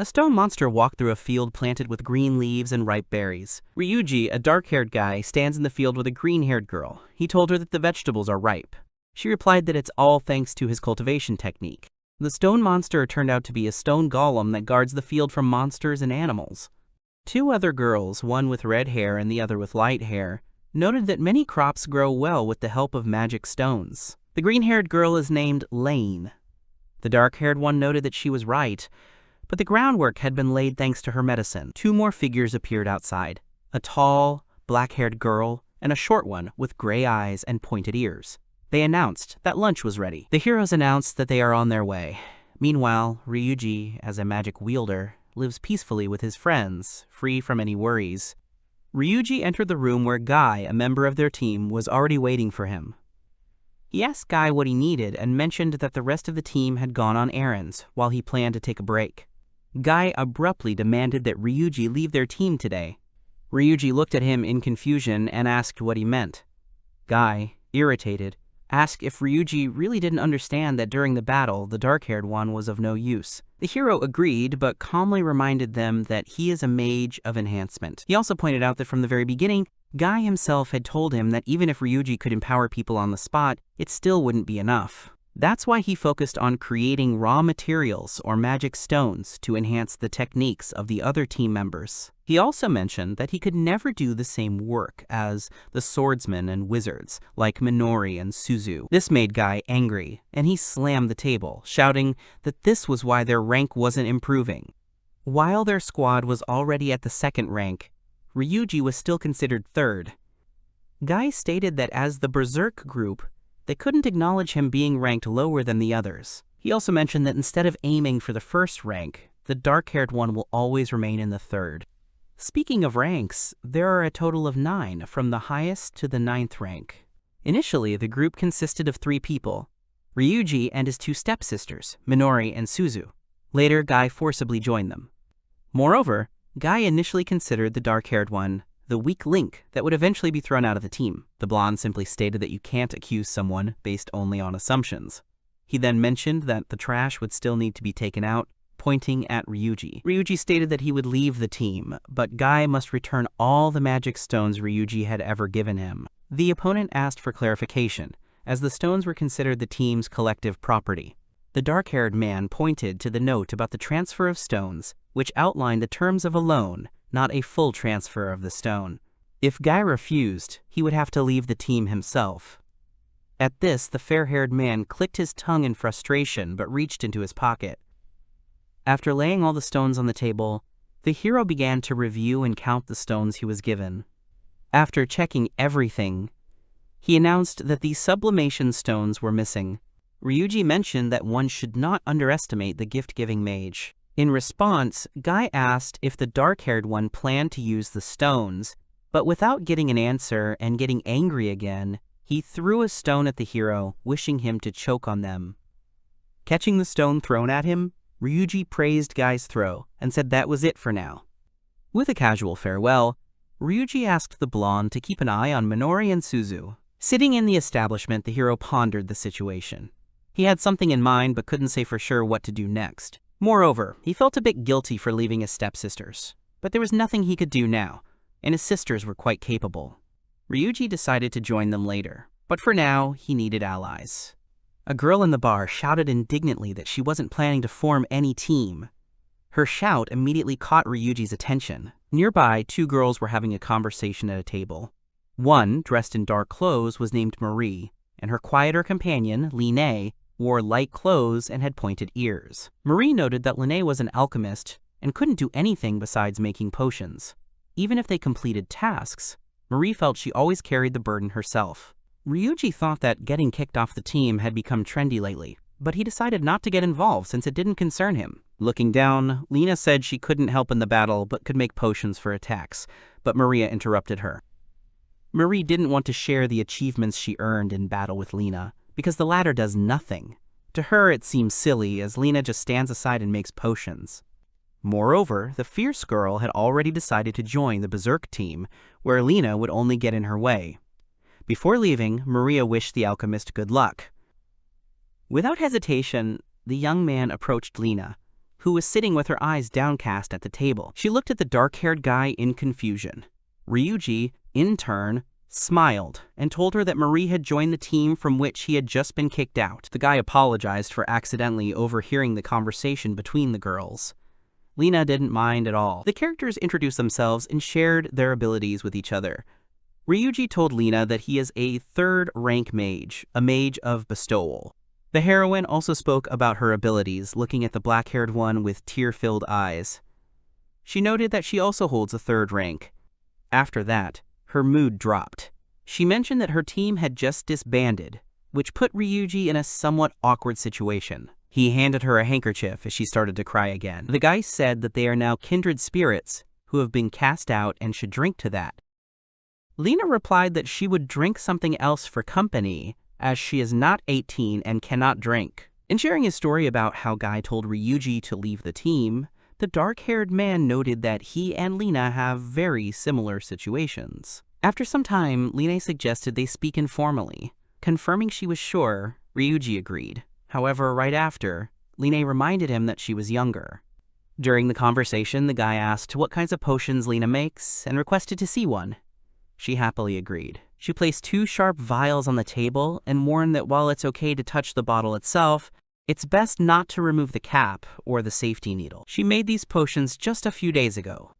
A stone monster walked through a field planted with green leaves and ripe berries. Ryuji, a dark-haired guy, stands in the field with a green-haired girl. He told her that the vegetables are ripe. She replied that it's all thanks to his cultivation technique. The stone monster turned out to be a stone golem that guards the field from monsters and animals. Two other girls, one with red hair and the other with light hair, noted that many crops grow well with the help of magic stones. The green-haired girl is named Lane. The dark-haired one noted that she was right, but the groundwork had been laid thanks to her medicine. Two more figures appeared outside, a tall, black-haired girl and a short one with gray eyes and pointed ears. They announced that lunch was ready. The heroes announced that they are on their way. Meanwhile, Ryuji, as a magic wielder, lives peacefully with his friends, free from any worries. Ryuji entered the room where Guy, a member of their team, was already waiting for him. He asked Guy what he needed and mentioned that the rest of the team had gone on errands while he planned to take a break. Guy abruptly demanded that Ryuji leave their team today. Ryuji looked at him in confusion and asked what he meant. Guy, irritated, asked if Ryuji really didn't understand that during the battle, the dark-haired one was of no use. The hero agreed, but calmly reminded them that he is a mage of enhancement. He also pointed out that from the very beginning, Guy himself had told him that even if Ryuji could empower people on the spot, it still wouldn't be enough. That's why he focused on creating raw materials or magic stones to enhance the techniques of the other team members. He also mentioned that he could never do the same work as the swordsmen and wizards like Minori and Suzu. This made Guy angry, and he slammed the table, shouting that this was why their rank wasn't improving. While their squad was already at the second rank, Ryuji was still considered third. Guy stated that as the Berserk group, they couldn't acknowledge him being ranked lower than the others. He also mentioned that instead of aiming for the first rank, the dark-haired one will always remain in the third. Speaking of ranks, there are a total of 9, from the highest to the 9th rank. Initially, the group consisted of 3 people, Ryuji and his 2 stepsisters, Minori and Suzu. Later, Guy forcibly joined them. Moreover, Guy initially considered the dark-haired one the weak link that would eventually be thrown out of the team. The blonde simply stated that you can't accuse someone based only on assumptions. He then mentioned that the trash would still need to be taken out, pointing at Ryuji. Ryuji stated that he would leave the team, but Guy must return all the magic stones Ryuji had ever given him. The opponent asked for clarification, as the stones were considered the team's collective property. The dark-haired man pointed to the note about the transfer of stones, which outlined the terms of a loan, not a full transfer of the stone. If Guy refused, he would have to leave the team himself. At this, the fair-haired man clicked his tongue in frustration but reached into his pocket. After laying all the stones on the table, the hero began to review and count the stones he was given. After checking everything, he announced that the sublimation stones were missing. Ryuji mentioned that one should not underestimate the gift-giving mage. In response, Guy asked if the dark-haired one planned to use the stones, but without getting an answer and getting angry again, he threw a stone at the hero, wishing him to choke on them. Catching the stone thrown at him, Ryuji praised Guy's throw and said that was it for now. With a casual farewell, Ryuji asked the blonde to keep an eye on Minori and Suzu. Sitting in the establishment, the hero pondered the situation. He had something in mind but couldn't say for sure what to do next. Moreover, he felt a bit guilty for leaving his stepsisters, but there was nothing he could do now, and his sisters were quite capable. Ryuji decided to join them later, but for now, he needed allies. A girl in the bar shouted indignantly that she wasn't planning to form any team. Her shout immediately caught Ryuji's attention. Nearby, 2 girls were having a conversation at a table. One, dressed in dark clothes, was named Marie, and her quieter companion, Line, wore light clothes and had pointed ears. Marie noted that Line was an alchemist and couldn't do anything besides making potions. Even if they completed tasks, Marie felt she always carried the burden herself. Ryuji thought that getting kicked off the team had become trendy lately, but he decided not to get involved since it didn't concern him. Looking down, Lena said she couldn't help in the battle but could make potions for attacks, but Maria interrupted her. Marie didn't want to share the achievements she earned in battle with Lena, because the latter does nothing. To her, it seems silly, as Lena just stands aside and makes potions. Moreover, the fierce girl had already decided to join the Berserk team, where Lena would only get in her way. Before leaving, Maria wished the alchemist good luck. Without hesitation, the young man approached Lena, who was sitting with her eyes downcast at the table. She looked at the dark-haired guy in confusion. Ryuji, in turn, smiled and told her that Marie had joined the team from which he had just been kicked out. The guy apologized for accidentally overhearing the conversation between the girls. Lena didn't mind at all. The characters introduced themselves and shared their abilities with each other. Ryuji told Lena that he is a third-rank mage, a mage of bestowal. The heroine also spoke about her abilities, looking at the black-haired one with tear-filled eyes. She noted that she also holds a third rank. After that, her mood dropped. She mentioned that her team had just disbanded, which put Ryuji in a somewhat awkward situation. He handed her a handkerchief as she started to cry again. The guy said that they are now kindred spirits who have been cast out and should drink to that. Lena replied that she would drink something else for company, as she is not 18 and cannot drink. In sharing his story about how Guy told Ryuji to leave the team, the dark-haired man noted that he and Lena have very similar situations. After some time, Lena suggested they speak informally. Confirming she was sure, Ryuji agreed. However, right after, Lena reminded him that she was younger. During the conversation, the guy asked what kinds of potions Lena makes and requested to see one. She happily agreed. She placed 2 sharp vials on the table and warned that while it's okay to touch the bottle itself, it's best not to remove the cap or the safety needle. She made these potions just a few days ago.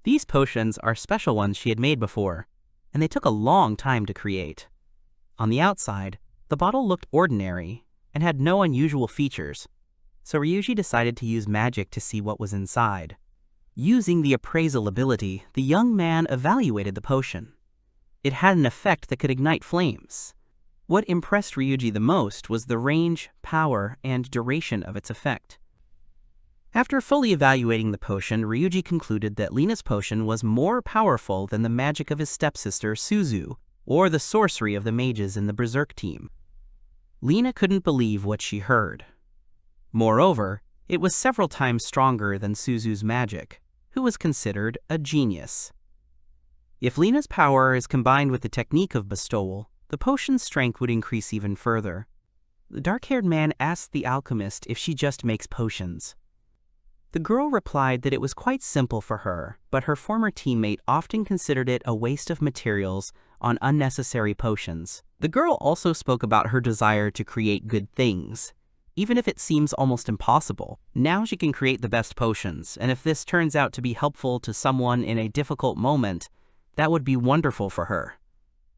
These potions are special ones she had made before, and they took a long time to create. On the outside, the bottle looked ordinary and had no unusual features, so Ryuji decided to use magic to see what was inside. Using the appraisal ability, the young man evaluated the potion. It had an effect that could ignite flames. What impressed Ryuji the most was the range, power, and duration of its effect. After fully evaluating the potion, Ryuji concluded that Lena's potion was more powerful than the magic of his stepsister Suzu, or the sorcery of the mages in the Berserk team. Lena couldn't believe what she heard. Moreover, it was several times stronger than Suzu's magic, who was considered a genius. If Lena's power is combined with the technique of bestowal, the potion's strength would increase even further. The dark-haired man asked the alchemist if she just makes potions. The girl replied that it was quite simple for her, but her former teammate often considered it a waste of materials on unnecessary potions. The girl also spoke about her desire to create good things, even if it seems almost impossible. Now she can create the best potions, and if this turns out to be helpful to someone in a difficult moment, that would be wonderful for her.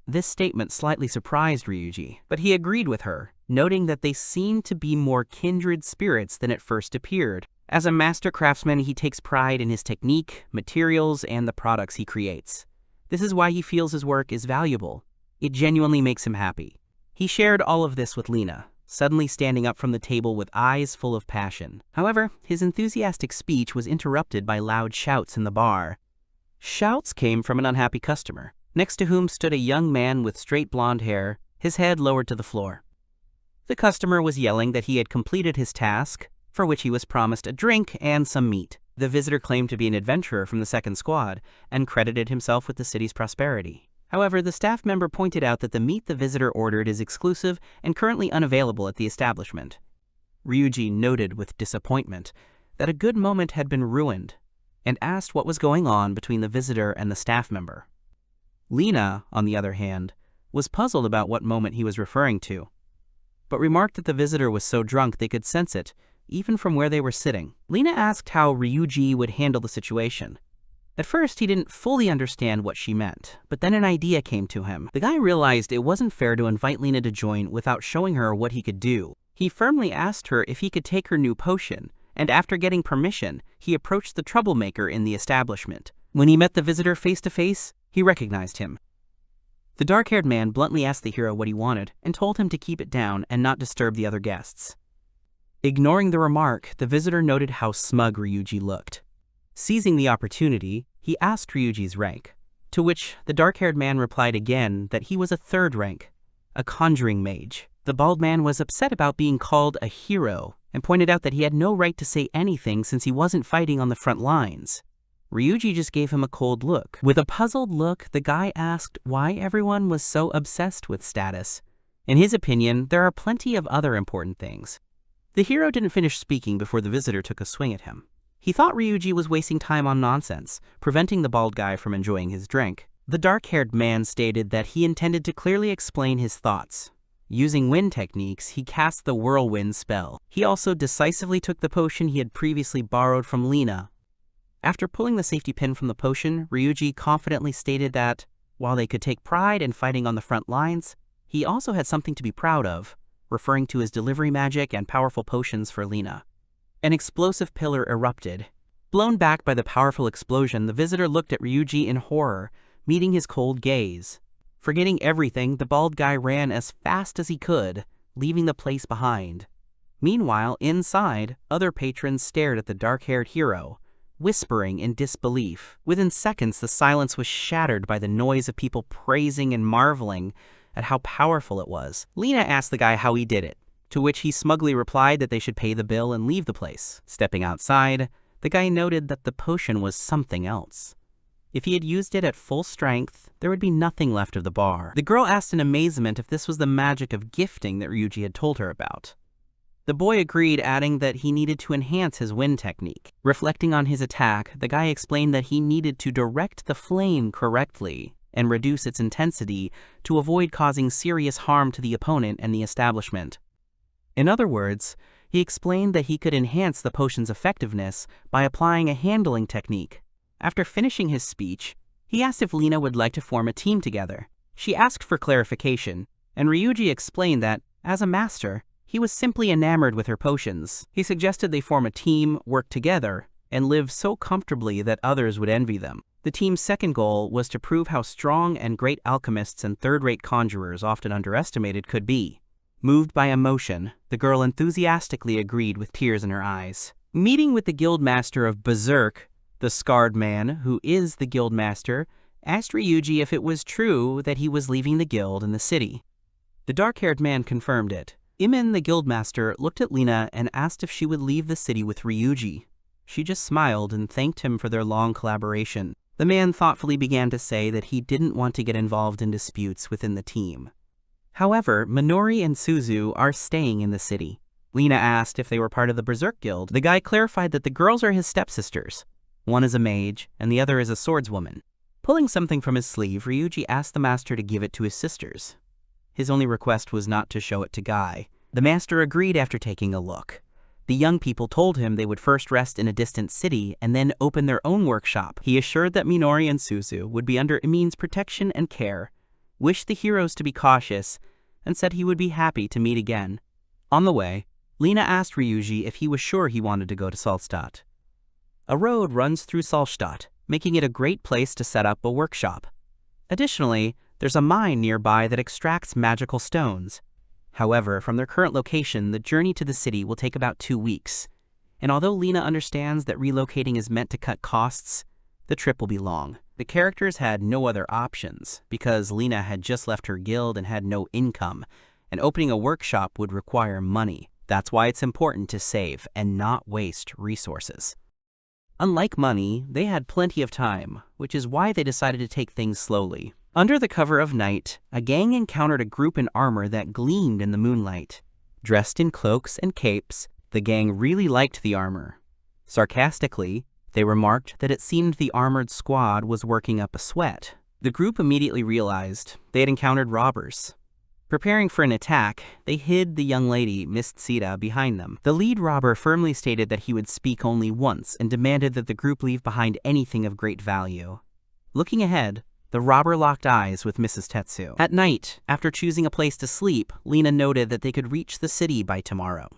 This statement slightly surprised Ryuji, but he agreed with her, noting that they seemed to be more kindred spirits than it first appeared. As a master craftsman, he takes pride in his technique, materials, and the products he creates. This is why he feels his work is valuable. It genuinely makes him happy. He shared all of this with Lena, suddenly standing up from the table with eyes full of passion. However, his enthusiastic speech was interrupted by loud shouts in the bar. Shouts came from an unhappy customer, next to whom stood a young man with straight blonde hair, his head lowered to the floor. The customer was yelling that he had completed his task, for which he was promised a drink and some meat. The visitor claimed to be an adventurer from the second squad and credited himself with the city's prosperity. However, the staff member pointed out that the meat the visitor ordered is exclusive and currently unavailable at the establishment. Ryuji noted with disappointment that a good moment had been ruined and asked what was going on between the visitor and the staff member. Lena, on the other hand, was puzzled about what moment he was referring to, but remarked that the visitor was so drunk they could sense it, even from where they were sitting. Lena asked how Ryuji would handle the situation. At first, he didn't fully understand what she meant, but then an idea came to him. The guy realized it wasn't fair to invite Lena to join without showing her what he could do. He firmly asked her if he could take her new potion, and after getting permission, he approached the troublemaker in the establishment. When he met the visitor face to face, he recognized him. The dark-haired man bluntly asked the hero what he wanted and told him to keep it down and not disturb the other guests. Ignoring the remark, the visitor noted how smug Ryuji looked. Seizing the opportunity, he asked Ryuji's rank, to which the dark-haired man replied again that he was a third rank, a conjuring mage. The bald man was upset about being called a hero and pointed out that he had no right to say anything since he wasn't fighting on the front lines. Ryuji just gave him a cold look. With a puzzled look, the guy asked why everyone was so obsessed with status. In his opinion, there are plenty of other important things. The hero didn't finish speaking before the visitor took a swing at him. He thought Ryuji was wasting time on nonsense, preventing the bald guy from enjoying his drink. The dark-haired man stated that he intended to clearly explain his thoughts. Using wind techniques, he cast the whirlwind spell. He also decisively took the potion he had previously borrowed from Lina. After pulling the safety pin from the potion, Ryuji confidently stated that, while they could take pride in fighting on the front lines, he also had something to be proud of, referring to his delivery magic and powerful potions for Lina. An explosive pillar erupted. Blown back by the powerful explosion, the visitor looked at Ryuji in horror, meeting his cold gaze. Forgetting everything, the bald guy ran as fast as he could, leaving the place behind. Meanwhile, inside, other patrons stared at the dark-haired hero, whispering in disbelief. Within seconds, the silence was shattered by the noise of people praising and marveling at how powerful it was. Lina asked the guy how he did it, to which he smugly replied that they should pay the bill and leave the place. Stepping outside, the guy noted that the potion was something else. If he had used it at full strength, there would be nothing left of the bar. The girl asked in amazement if this was the magic of gifting that Ryuji had told her about. The boy agreed, adding that he needed to enhance his wind technique. Reflecting on his attack, the guy explained that he needed to direct the flame correctly and reduce its intensity to avoid causing serious harm to the opponent and the establishment. In other words, he explained that he could enhance the potion's effectiveness by applying a handling technique. After finishing his speech, he asked if Lina would like to form a team together. She asked for clarification, and Ryuji explained that, as a master, he was simply enamored with her potions. He suggested they form a team, work together, and live so comfortably that others would envy them. The team's second goal was to prove how strong and great alchemists and third-rate conjurers, often underestimated, could be. Moved by emotion, the girl enthusiastically agreed with tears in her eyes. Meeting with the guildmaster of Berserk, the scarred man, who is the guildmaster, asked Ryuji if it was true that he was leaving the guild in the city. The dark-haired man confirmed it. Imen, the guildmaster, looked at Lina and asked if she would leave the city with Ryuji. She just smiled and thanked him for their long collaboration. The man thoughtfully began to say that he didn't want to get involved in disputes within the team. However, Minori and Suzu are staying in the city. Lina asked if they were part of the Berserk Guild. The guy clarified that the girls are his stepsisters. One is a mage, and the other is a swordswoman. Pulling something from his sleeve, Ryuji asked the master to give it to his sisters. His only request was not to show it to Guy. The master agreed after taking a look. The young people told him they would first rest in a distant city and then open their own workshop. He assured that Minori and Suzu would be under Imen's protection and care, wished the heroes to be cautious, and said he would be happy to meet again. On the way, Lina asked Ryuji if he was sure he wanted to go to Salstadt. A road runs through Salstadt, making it a great place to set up a workshop. Additionally, there's a mine nearby that extracts magical stones. However, from their current location, the journey to the city will take about 2 weeks. And although Lina understands that relocating is meant to cut costs, the trip will be long. The characters had no other options, because Lina had just left her guild and had no income, and opening a workshop would require money. That's why it's important to save and not waste resources. Unlike money, they had plenty of time, which is why they decided to take things slowly. Under the cover of night, a gang encountered a group in armor that gleamed in the moonlight. Dressed in cloaks and capes, the gang really liked the armor. Sarcastically, they remarked that it seemed the armored squad was working up a sweat. The group immediately realized they had encountered robbers. Preparing for an attack, they hid the young lady, Miss Tsita, behind them. The lead robber firmly stated that he would speak only once and demanded that the group leave behind anything of great value. Looking ahead, the robber locked eyes with Mrs. Tetsu. At night, after choosing a place to sleep, Lina noted that they could reach the city by tomorrow.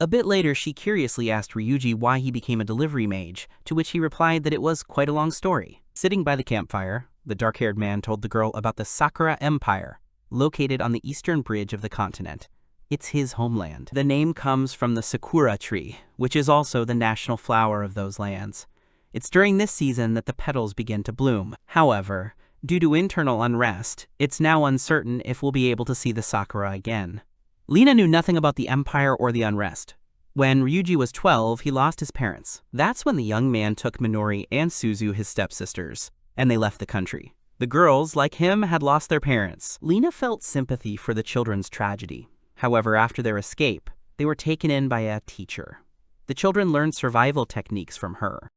A bit later, she curiously asked Ryuji why he became a delivery mage, to which he replied that it was quite a long story. Sitting by the campfire, the dark-haired man told the girl about the Sakura Empire, located on the eastern bridge of the continent. It's his homeland. The name comes from the sakura tree, which is also the national flower of those lands. It's during this season that the petals begin to bloom. However, due to internal unrest, it's now uncertain if we'll be able to see the sakura again. Lina knew nothing about the empire or the unrest. When Ryuji was 12, he lost his parents. That's when the young man took Minori and Suzu, his stepsisters, and they left the country. The girls, like him, had lost their parents. Lina felt sympathy for the children's tragedy. However, after their escape, they were taken in by a teacher. The children learned survival techniques from her.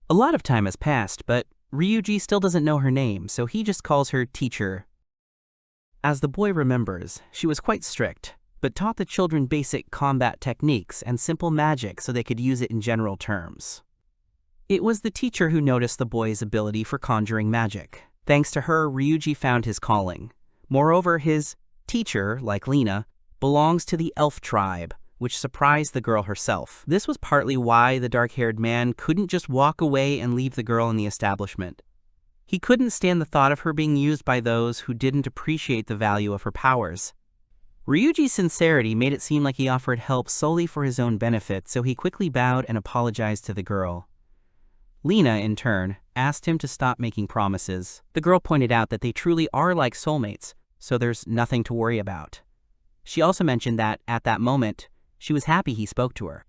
A lot of time has passed, but Ryuji still doesn't know her name, so he just calls her Teacher. As the boy remembers, she was quite strict, but taught the children basic combat techniques and simple magic so they could use it in general terms. It was the teacher who noticed the boy's ability for conjuring magic. Thanks to her, Ryuji found his calling. Moreover, his teacher, like Lena, belongs to the elf tribe, which surprised the girl herself. This was partly why the dark-haired man couldn't just walk away and leave the girl in the establishment. He couldn't stand the thought of her being used by those who didn't appreciate the value of her powers. Ryuji's sincerity made it seem like he offered help solely for his own benefit, so he quickly bowed and apologized to the girl. Lena, in turn, asked him to stop making promises. The girl pointed out that they truly are like soulmates, so there's nothing to worry about. She also mentioned that, at that moment, she was happy he spoke to her.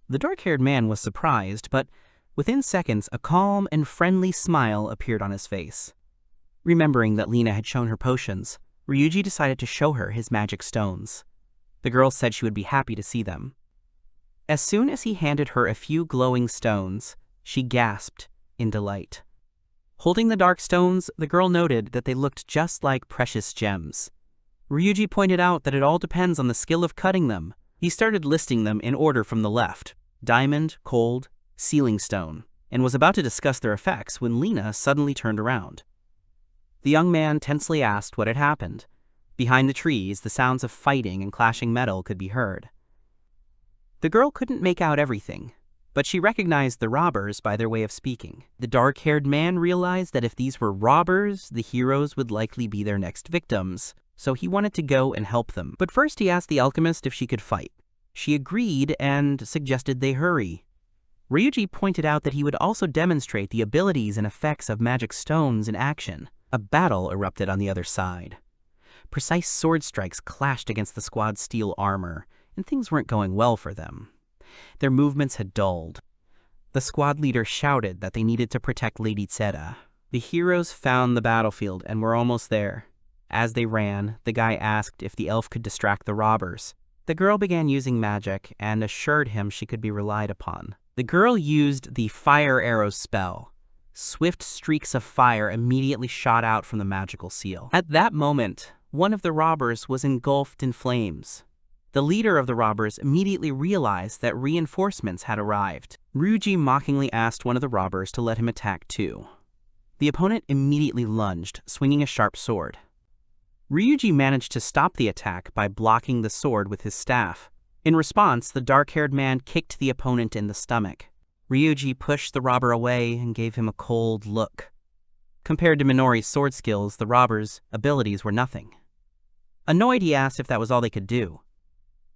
The dark-haired man was surprised, but within seconds, a calm and friendly smile appeared on his face. Remembering that Lena had shown her potions, Ryuji decided to show her his magic stones. The girl said she would be happy to see them. As soon as he handed her a few glowing stones, she gasped in delight. Holding the dark stones, the girl noted that they looked just like precious gems. Ryuji pointed out that it all depends on the skill of cutting them. He started listing them in order from the left: diamond, cold, sealing stone, and was about to discuss their effects when Lena suddenly turned around. The young man tensely asked what had happened. Behind the trees, the sounds of fighting and clashing metal could be heard. The girl couldn't make out everything, but she recognized the robbers by their way of speaking. The dark-haired man realized that if these were robbers, the heroes would likely be their next victims, so he wanted to go and help them. But first he asked the alchemist if she could fight. She agreed and suggested they hurry. Ryuji pointed out that he would also demonstrate the abilities and effects of magic stones in action. A battle erupted on the other side. Precise sword strikes clashed against the squad's steel armor, and things weren't going well for them. Their movements had dulled. The squad leader shouted that they needed to protect Lady Tsera. The heroes found the battlefield and were almost there. As they ran, the guy asked if the elf could distract the robbers. The girl began using magic and assured him she could be relied upon. The girl used the fire arrow spell. Swift streaks of fire immediately shot out from the magical seal. At that moment, one of the robbers was engulfed in flames. The leader of the robbers immediately realized that reinforcements had arrived. Ryuji mockingly asked one of the robbers to let him attack too. The opponent immediately lunged, swinging a sharp sword. Ryuji managed to stop the attack by blocking the sword with his staff. In response, the dark-haired man kicked the opponent in the stomach. Ryuji pushed the robber away and gave him a cold look. Compared to Minori's sword skills, the robber's abilities were nothing. Annoyed, he asked if that was all they could do.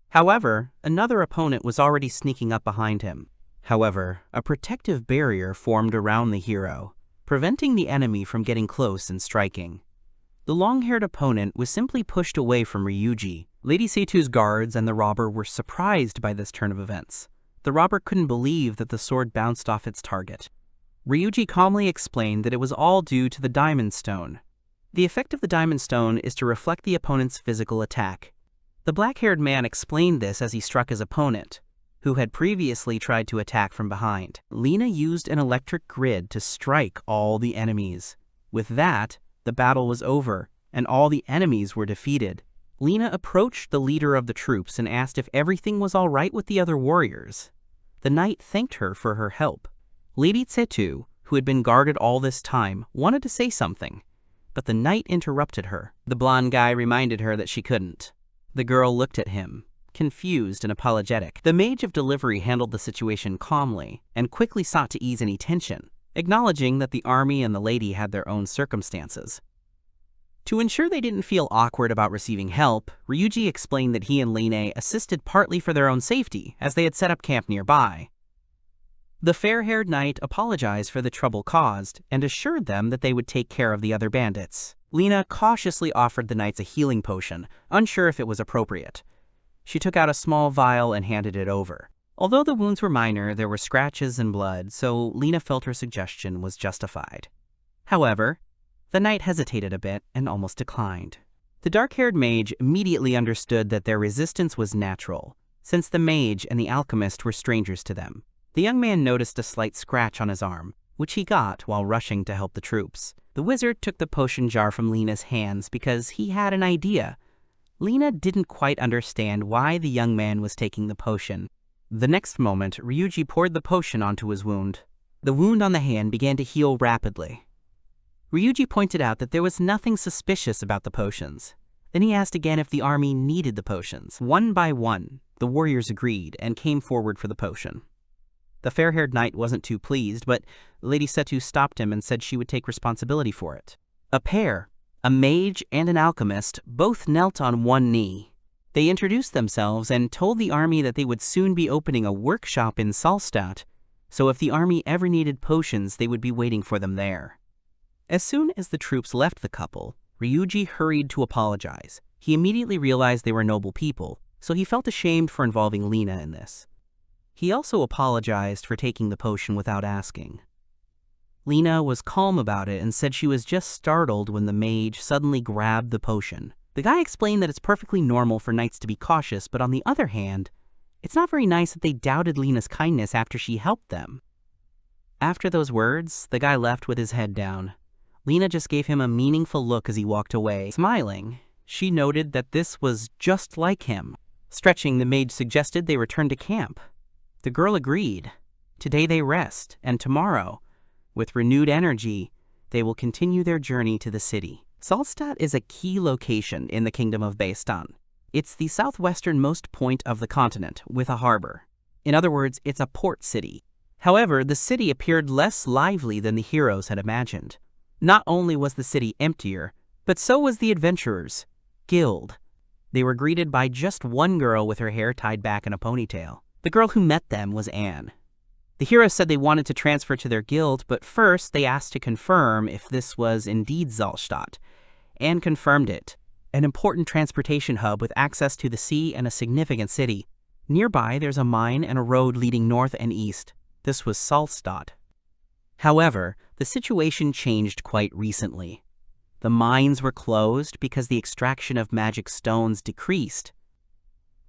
However, another opponent was already sneaking up behind him. However, a protective barrier formed around the hero, preventing the enemy from getting close and striking. The long-haired opponent was simply pushed away from Ryuji. Lady Seitu's guards and the robber were surprised by this turn of events. The robber couldn't believe that the sword bounced off its target. Ryuji calmly explained that it was all due to the diamond stone. The effect of the diamond stone is to reflect the opponent's physical attack. The black-haired man explained this as he struck his opponent, who had previously tried to attack from behind. Lena used an electric grid to strike all the enemies. With that, the battle was over, and all the enemies were defeated. Lena approached the leader of the troops and asked if everything was all right with the other warriors. The knight thanked her for her help. Lady Seitu, who had been guarded all this time, wanted to say something, but the knight interrupted her. The blonde guy reminded her that she couldn't. The girl looked at him, confused and apologetic. The mage of delivery handled the situation calmly and quickly sought to ease any tension, acknowledging that the army and the lady had their own circumstances. To ensure they didn't feel awkward about receiving help, Ryuji explained that he and Lene assisted partly for their own safety, as they had set up camp nearby. The fair-haired knight apologized for the trouble caused and assured them that they would take care of the other bandits. Lena cautiously offered the knights a healing potion, unsure if it was appropriate. She took out a small vial and handed it over. Although the wounds were minor, there were scratches and blood, so Lena felt her suggestion was justified. However, the knight hesitated a bit and almost declined. The dark-haired mage immediately understood that their resistance was natural, since the mage and the alchemist were strangers to them. The young man noticed a slight scratch on his arm, which he got while rushing to help the troops. The wizard took the potion jar from Lena's hands because he had an idea. Lena didn't quite understand why the young man was taking the potion. The next moment, Ryuji poured the potion onto his wound. The wound on the hand began to heal rapidly. Ryuji pointed out that there was nothing suspicious about the potions. Then he asked again if the army needed the potions. One by one, the warriors agreed and came forward for the potion. The fair-haired knight wasn't too pleased, but Lady Setu stopped him and said she would take responsibility for it. A pair, a mage and an alchemist, both knelt on one knee. They introduced themselves and told the army that they would soon be opening a workshop in Salstadt, so if the army ever needed potions, they would be waiting for them there. As soon as the troops left the couple, Ryuji hurried to apologize. He immediately realized they were noble people, so he felt ashamed for involving Lena in this. He also apologized for taking the potion without asking. Lena was calm about it and said she was just startled when the mage suddenly grabbed the potion. The guy explained that it's perfectly normal for knights to be cautious, but on the other hand, it's not very nice that they doubted Lena's kindness after she helped them. After those words, the guy left with his head down. Lena just gave him a meaningful look as he walked away. Smiling, she noted that this was just like him. Stretching, the mage suggested they return to camp. The girl agreed. Today they rest, and tomorrow, with renewed energy, they will continue their journey to the city. Salstadt is a key location in the Kingdom of Beistan. It's the southwesternmost point of the continent, with a harbor. In other words, it's a port city. However, the city appeared less lively than the heroes had imagined. Not only was the city emptier, but so was the adventurers' guild. They were greeted by just one girl with her hair tied back in a ponytail. The girl who met them was Anne. The heroes said they wanted to transfer to their guild, but first they asked to confirm if this was indeed Salstadt. Anne confirmed it, an important transportation hub with access to the sea and a significant city. Nearby, there's a mine and a road leading north and east. This was Salstadt. However, the situation changed quite recently. The mines were closed because the extraction of magic stones decreased.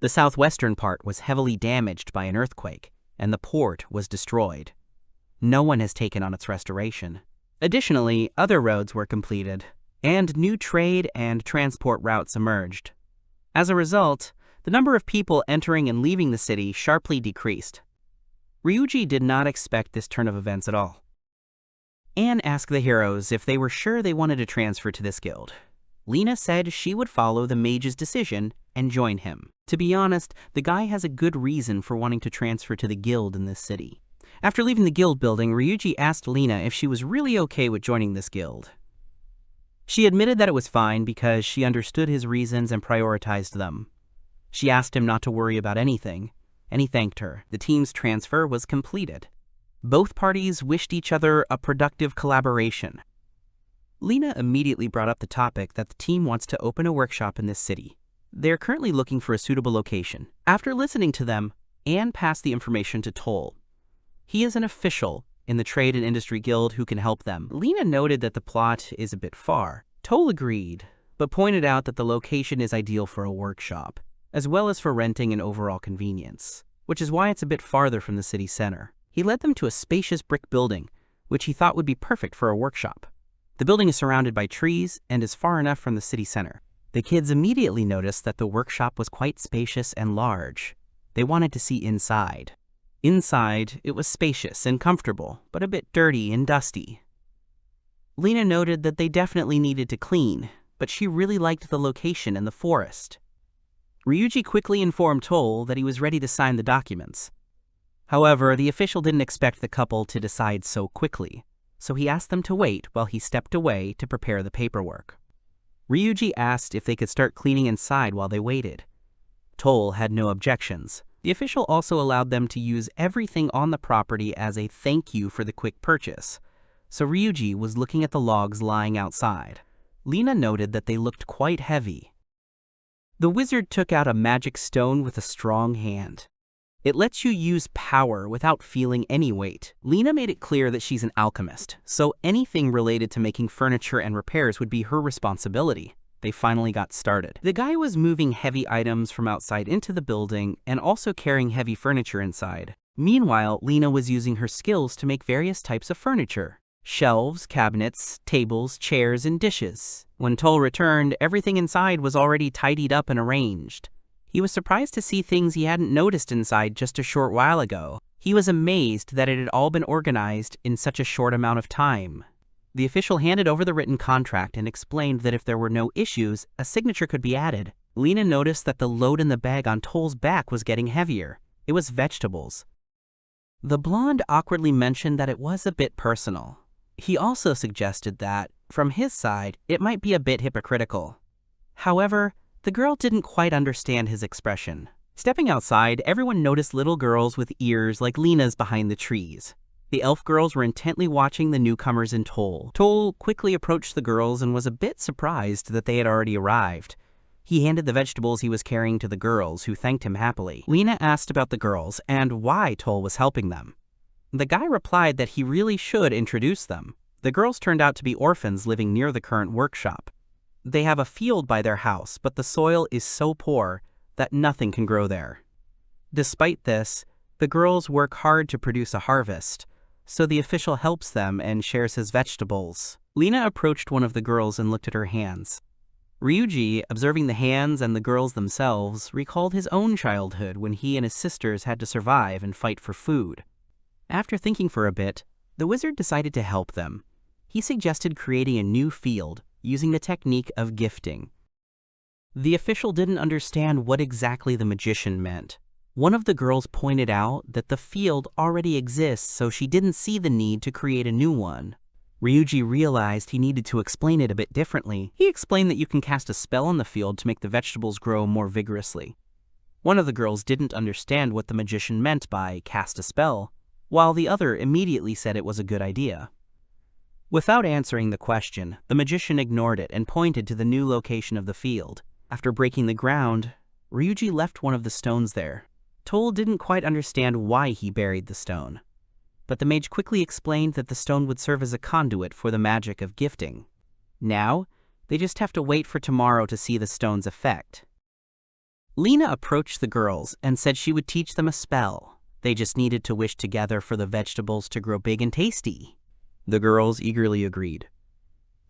The southwestern part was heavily damaged by an earthquake, and the port was destroyed. No one has taken on its restoration. Additionally, other roads were completed, and new trade and transport routes emerged. As a result, the number of people entering and leaving the city sharply decreased. Ryuji did not expect this turn of events at all. Anne asked the heroes if they were sure they wanted to transfer to this guild. Lena said she would follow the mage's decision and join him. To be honest, the guy has a good reason for wanting to transfer to the guild in this city. After leaving the guild building, Ryuji asked Lena if she was really okay with joining this guild. She admitted that it was fine because she understood his reasons and prioritized them. She asked him not to worry about anything, and he thanked her. The team's transfer was completed. Both parties wished each other a productive collaboration. Lena immediately brought up the topic that the team wants to open a workshop in this city. They're currently looking for a suitable location. After listening to them, Anne passed the information to Toll. He is an official in the Trade and Industry Guild who can help them. Lena noted that the plot is a bit far. Toll agreed, but pointed out that the location is ideal for a workshop, as well as for renting and overall convenience, which is why it's a bit farther from the city center. He led them to a spacious brick building, which he thought would be perfect for a workshop. The building is surrounded by trees and is far enough from the city center. The kids immediately noticed that the workshop was quite spacious and large. They wanted to see inside. Inside, it was spacious and comfortable, but a bit dirty and dusty. Lena noted that they definitely needed to clean, but she really liked the location and the forest. Ryuji quickly informed Toll that he was ready to sign the documents. However, the official didn't expect the couple to decide so quickly, so he asked them to wait while he stepped away to prepare the paperwork. Ryuji asked if they could start cleaning inside while they waited. Toll had no objections. The official also allowed them to use everything on the property as a thank you for the quick purchase, so Ryuji was looking at the logs lying outside. Lena noted that they looked quite heavy. The wizard took out a magic stone with a strong hand. It lets you use power without feeling any weight. Lena made it clear that she's an alchemist, so anything related to making furniture and repairs would be her responsibility. They finally got started. The guy was moving heavy items from outside into the building and also carrying heavy furniture inside. Meanwhile, Lena was using her skills to make various types of furniture. Shelves, cabinets, tables, chairs, and dishes. When Toll returned, everything inside was already tidied up and arranged. He was surprised to see things he hadn't noticed inside just a short while ago. He was amazed that it had all been organized in such a short amount of time. The official handed over the written contract and explained that if there were no issues, a signature could be added. Lena noticed that the load in the bag on Toll's back was getting heavier. It was vegetables. The blonde awkwardly mentioned that it was a bit personal. He also suggested that, from his side, it might be a bit hypocritical. However, the girl didn't quite understand his expression. Stepping outside, everyone noticed little girls with ears like Lena's behind the trees. The elf girls were intently watching the newcomers in Toll. Toll quickly approached the girls and was a bit surprised that they had already arrived. He handed the vegetables he was carrying to the girls, who thanked him happily. Lena asked about the girls and why Toll was helping them. The guy replied that he really should introduce them. The girls turned out to be orphans living near the current workshop. They have a field by their house, but the soil is so poor that nothing can grow there. Despite this, the girls work hard to produce a harvest, so the official helps them and shares his vegetables. Lena approached one of the girls and looked at her hands. Ryuji, observing the hands and the girls themselves, recalled his own childhood when he and his sisters had to survive and fight for food. After thinking for a bit, the wizard decided to help them. He suggested creating a new field using the technique of gifting. The official didn't understand what exactly the magician meant. One of the girls pointed out that the field already exists, so she didn't see the need to create a new one. Ryuji realized he needed to explain it a bit differently. He explained that you can cast a spell on the field to make the vegetables grow more vigorously. One of the girls didn't understand what the magician meant by cast a spell, while the other immediately said it was a good idea. Without answering the question, the magician ignored it and pointed to the new location of the field. After breaking the ground, Ryuji left one of the stones there. Toll didn't quite understand why he buried the stone, but the mage quickly explained that the stone would serve as a conduit for the magic of gifting. Now, they just have to wait for tomorrow to see the stone's effect. Lena approached the girls and said she would teach them a spell. They just needed to wish together for the vegetables to grow big and tasty. The girls eagerly agreed.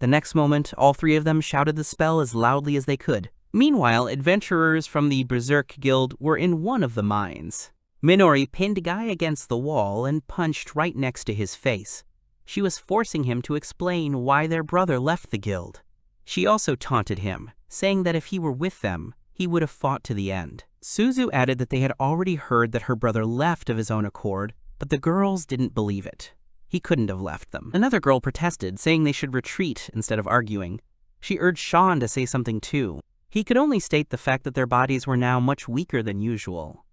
The next moment, all three of them shouted the spell as loudly as they could. Meanwhile, adventurers from the Berserk Guild were in one of the mines. Minori pinned Guy against the wall and punched right next to his face. She was forcing him to explain why their brother left the guild. She also taunted him, saying that if he were with them, he would have fought to the end. Suzu added that they had already heard that her brother left of his own accord, but the girls didn't believe it. He couldn't have left them. Another girl protested, saying they should retreat instead of arguing. She urged Sean to say something too. He could only state the fact that their bodies were now much weaker than usual,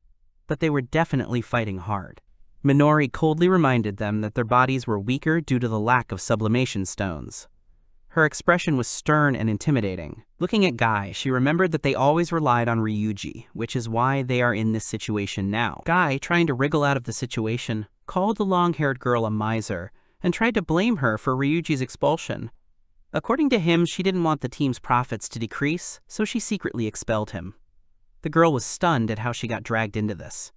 but they were definitely fighting hard. Minori coldly reminded them that their bodies were weaker due to the lack of sublimation stones. Her expression was stern and intimidating. Looking at Guy, she remembered that they always relied on Ryuji, which is why they are in this situation now. Guy, trying to wriggle out of the situation, called the long-haired girl a miser and tried to blame her for Ryuji's expulsion. According to him, she didn't want the team's profits to decrease, so she secretly expelled him. The girl was stunned at how she got dragged into this.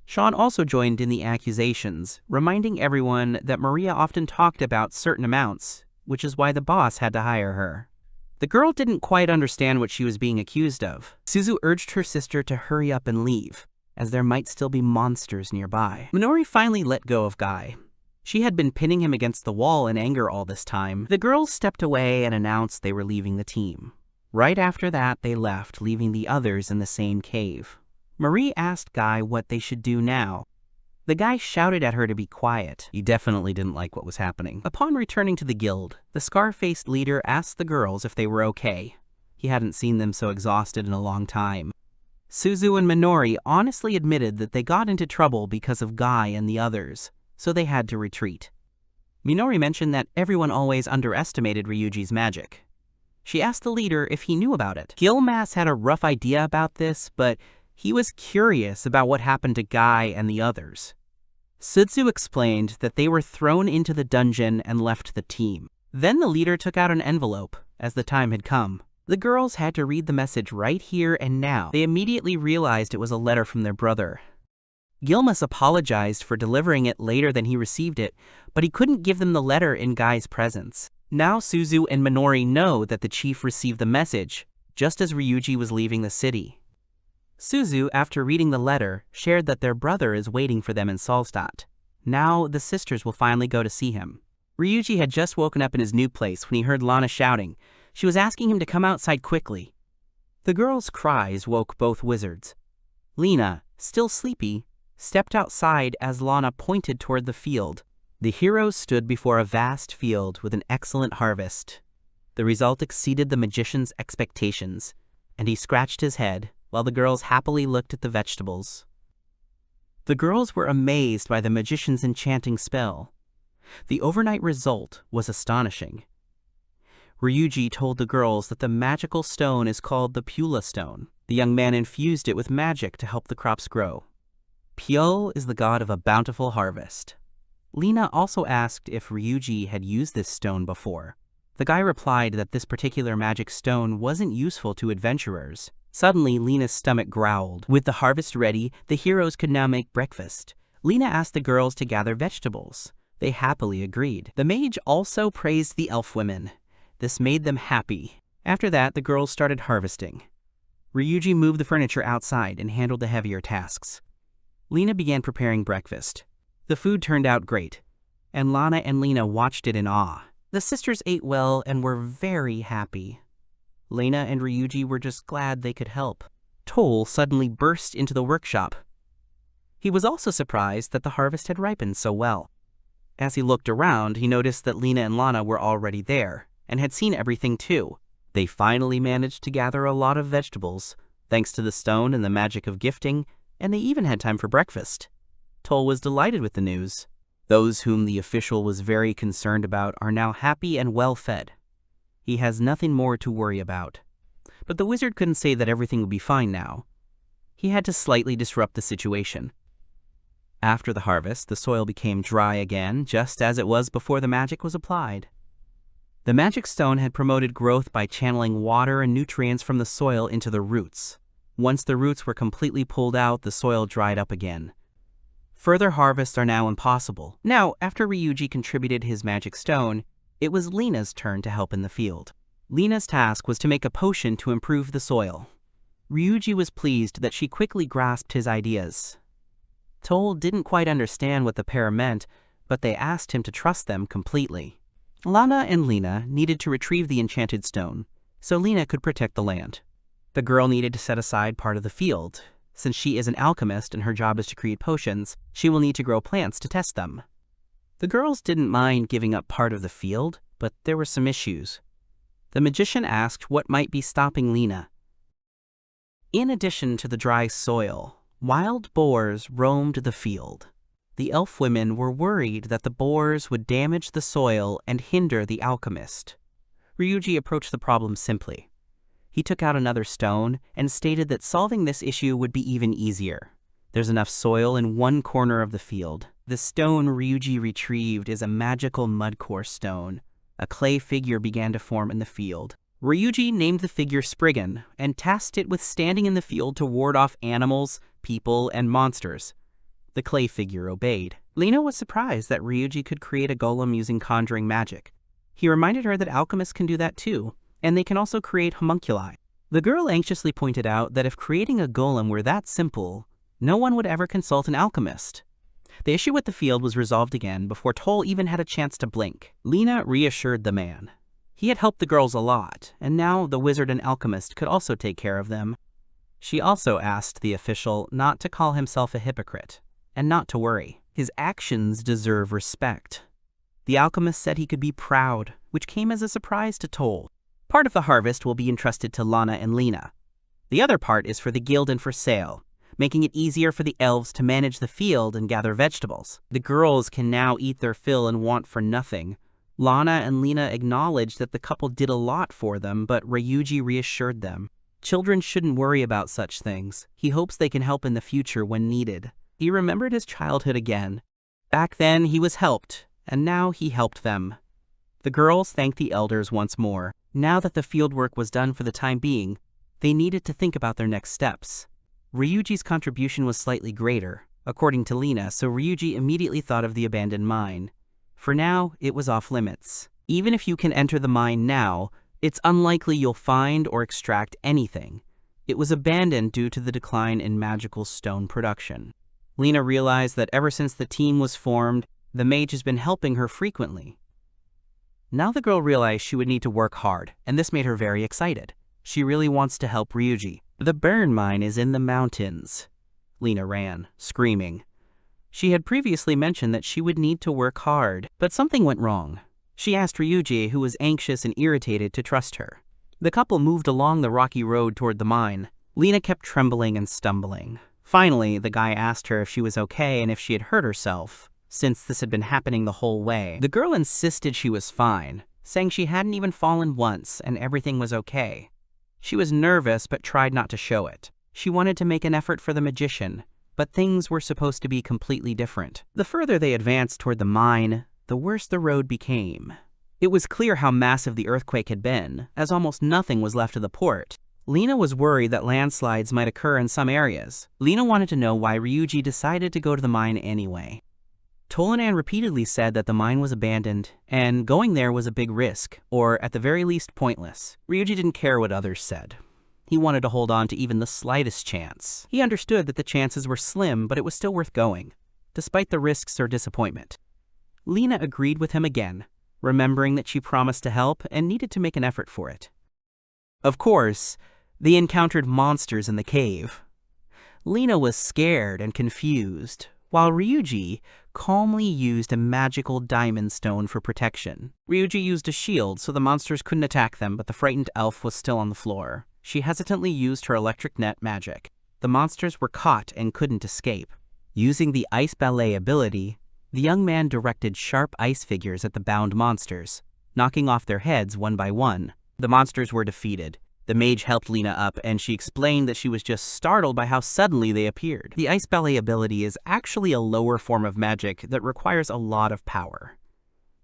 Sean also joined in the accusations, reminding everyone that Maria often talked about certain amounts, which is why the boss had to hire her. The girl didn't quite understand what she was being accused of. Suzu urged her sister to hurry up and leave, as there might still be monsters nearby. Minori finally let go of Guy. She had been pinning him against the wall in anger all this time. The girls stepped away and announced they were leaving the team. Right after that, they left, leaving the others in the same cave. Marie asked Guy what they should do now. The guy shouted at her to be quiet. He definitely didn't like what was happening. Upon returning to the guild, the scar-faced leader asked the girls if they were okay. He hadn't seen them so exhausted in a long time. Suzu and Minori honestly admitted that they got into trouble because of Guy and the others, so they had to retreat. Minori mentioned that everyone always underestimated Ryuji's magic. She asked the leader if he knew about it. Gilmas had a rough idea about this, but he was curious about what happened to Guy and the others. Suzu explained that they were thrown into the dungeon and left the team. Then the leader took out an envelope, as the time had come. The girls had to read the message right here and now. They immediately realized it was a letter from their brother. Gilmus apologized for delivering it later than he received it, but he couldn't give them the letter in Guy's presence. Now Suzu and Minori know that the chief received the message, just as Ryuji was leaving the city. Suzu, after reading the letter, shared that their brother is waiting for them in Solstadt. Now the sisters will finally go to see him. Ryuji had just woken up in his new place when he heard Lana shouting. She was asking him to come outside quickly. The girls' cries woke both wizards. Lena, still sleepy, stepped outside as Lana pointed toward the field. The heroes stood before a vast field with an excellent harvest. The result exceeded the magician's expectations, and he scratched his head while the girls happily looked at the vegetables. The girls were amazed by the magician's enchanting spell. The overnight result was astonishing. Ryuji told the girls that the magical stone is called the Pula stone. The young man infused it with magic to help the crops grow. Pyo is the god of a bountiful harvest. Lena also asked if Ryuji had used this stone before. The guy replied that this particular magic stone wasn't useful to adventurers. Suddenly, Lena's stomach growled. With the harvest ready, the heroes could now make breakfast. Lena asked the girls to gather vegetables. They happily agreed. The mage also praised the elf women. This made them happy. After that, the girls started harvesting. Ryuji moved the furniture outside and handled the heavier tasks. Lena began preparing breakfast. The food turned out great, and Lana and Lena watched it in awe. The sisters ate well and were very happy. Lena and Ryuji were just glad they could help. Toll suddenly burst into the workshop. He was also surprised that the harvest had ripened so well. As he looked around, he noticed that Lena and Lana were already there, and had seen everything too. They finally managed to gather a lot of vegetables, thanks to the stone and the magic of gifting, and they even had time for breakfast. Toll was delighted with the news. Those whom the official was very concerned about are now happy and well-fed. He has nothing more to worry about. But the wizard couldn't say that everything would be fine now. He had to slightly disrupt the situation. After the harvest, the soil became dry again, just as it was before the magic was applied. The magic stone had promoted growth by channeling water and nutrients from the soil into the roots. Once the roots were completely pulled out, the soil dried up again. Further harvests are now impossible. Now, after Ryuji contributed his magic stone, it was Lena's turn to help in the field. Lena's task was to make a potion to improve the soil. Ryuji was pleased that she quickly grasped his ideas. Toll didn't quite understand what the pair meant, but they asked him to trust them completely. Lana and Lena needed to retrieve the enchanted stone, so Lena could protect the land. The girl needed to set aside part of the field. Since she is an alchemist and her job is to create potions, she will need to grow plants to test them. The girls didn't mind giving up part of the field, but there were some issues. The magician asked what might be stopping Lena. In addition to the dry soil, wild boars roamed the field. The elf women were worried that the boars would damage the soil and hinder the alchemist. Ryuji approached the problem simply. He took out another stone and stated that solving this issue would be even easier. There's enough soil in one corner of the field. The stone Ryuji retrieved is a magical mudcore stone. A clay figure began to form in the field. Ryuji named the figure Spriggan and tasked it with standing in the field to ward off animals, people, and monsters. The clay figure obeyed. Lena was surprised that Ryuji could create a golem using conjuring magic. He reminded her that alchemists can do that too, and they can also create homunculi. The girl anxiously pointed out that if creating a golem were that simple, no one would ever consult an alchemist. The issue with the field was resolved again before Toll even had a chance to blink. Lena reassured the man. He had helped the girls a lot, and now the wizard and alchemist could also take care of them. She also asked the official not to call himself a hypocrite, and not to worry. His actions deserve respect. The alchemist said he could be proud, which came as a surprise to Toll. Part of the harvest will be entrusted to Lana and Lena. The other part is for the guild and for sale, making it easier for the elves to manage the field and gather vegetables. The girls can now eat their fill and want for nothing. Lana and Lena acknowledged that the couple did a lot for them, but Ryuji reassured them. Children shouldn't worry about such things. He hopes they can help in the future when needed. He remembered his childhood again. Back then he was helped, and now he helped them. The girls thanked the elders once more. Now that the fieldwork was done for the time being, they needed to think about their next steps. Ryuji's contribution was slightly greater, according to Lena, so Ryuji immediately thought of the abandoned mine. For now, it was off limits. Even if you can enter the mine now, it's unlikely you'll find or extract anything. It was abandoned due to the decline in magical stone production. Lena realized that ever since the team was formed, the mage has been helping her frequently. Now the girl realized she would need to work hard, and this made her very excited. She really wants to help Ryuji. The burn mine is in the mountains. Lena ran, screaming. She had previously mentioned that she would need to work hard, but something went wrong. She asked Ryuji, who was anxious and irritated, to trust her. The couple moved along the rocky road toward the mine. Lena kept trembling and stumbling. Finally, the guy asked her if she was okay and if she had hurt herself, since this had been happening the whole way. The girl insisted she was fine, saying she hadn't even fallen once and everything was okay. She was nervous but tried not to show it. She wanted to make an effort for the magician, but things were supposed to be completely different. The further they advanced toward the mine, the worse the road became. It was clear how massive the earthquake had been, as almost nothing was left of the port. Lena was worried that landslides might occur in some areas. Lena wanted to know why Ryuji decided to go to the mine anyway. Tolanan repeatedly said that the mine was abandoned, and going there was a big risk, or at the very least pointless. Ryuji didn't care what others said. He wanted to hold on to even the slightest chance. He understood that the chances were slim, but it was still worth going, despite the risks or disappointment. Lena agreed with him again, remembering that she promised to help and needed to make an effort for it. Of course, they encountered monsters in the cave. Lena was scared and confused, while Ryuji calmly used a magical diamond stone for protection. Ryuji used a shield so the monsters couldn't attack them, but the frightened elf was still on the floor. She hesitantly used her electric net magic. The monsters were caught and couldn't escape. Using the ice ballet ability, the young man directed sharp ice figures at the bound monsters, knocking off their heads one by one. The monsters were defeated. The mage helped Lena up, and she explained that she was just startled by how suddenly they appeared. The ice ballet ability is actually a lower form of magic that requires a lot of power.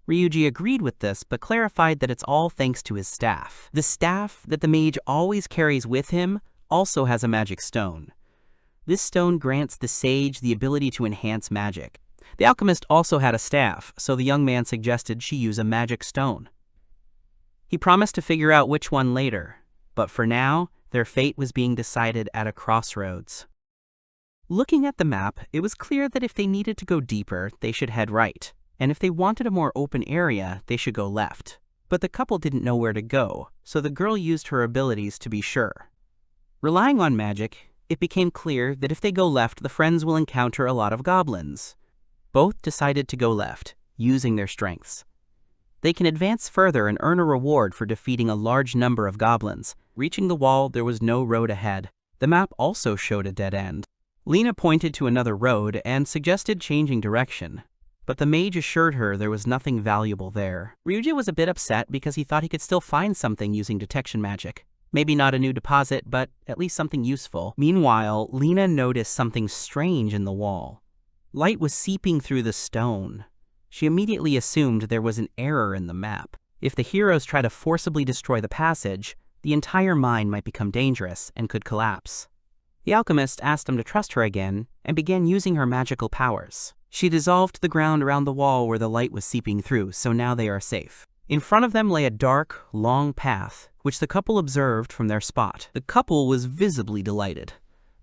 Ryuji agreed with this, but clarified that it's all thanks to his staff. The staff that the mage always carries with him also has a magic stone. This stone grants the sage the ability to enhance magic. The alchemist also had a staff, so the young man suggested she use a magic stone. He promised to figure out which one later, but for now, their fate was being decided at a crossroads. Looking at the map, it was clear that if they needed to go deeper, they should head right, and if they wanted a more open area, they should go left. But the couple didn't know where to go, so the girl used her abilities to be sure. Relying on magic, it became clear that if they go left, the friends will encounter a lot of goblins. Both decided to go left, using their strengths. They can advance further and earn a reward for defeating a large number of goblins. Reaching the wall, there was no road ahead. The map also showed a dead end. Lena pointed to another road and suggested changing direction, but the mage assured her there was nothing valuable there. Ryuji was a bit upset because he thought he could still find something using detection magic. Maybe not a new deposit, but at least something useful. Meanwhile, Lena noticed something strange in the wall. Light was seeping through the stone. She immediately assumed there was an error in the map. If the heroes try to forcibly destroy the passage, the entire mine might become dangerous and could collapse. The alchemist asked him to trust her again and began using her magical powers. She dissolved the ground around the wall where the light was seeping through, so now they are safe. In front of them lay a dark, long path, which the couple observed from their spot. The couple was visibly delighted.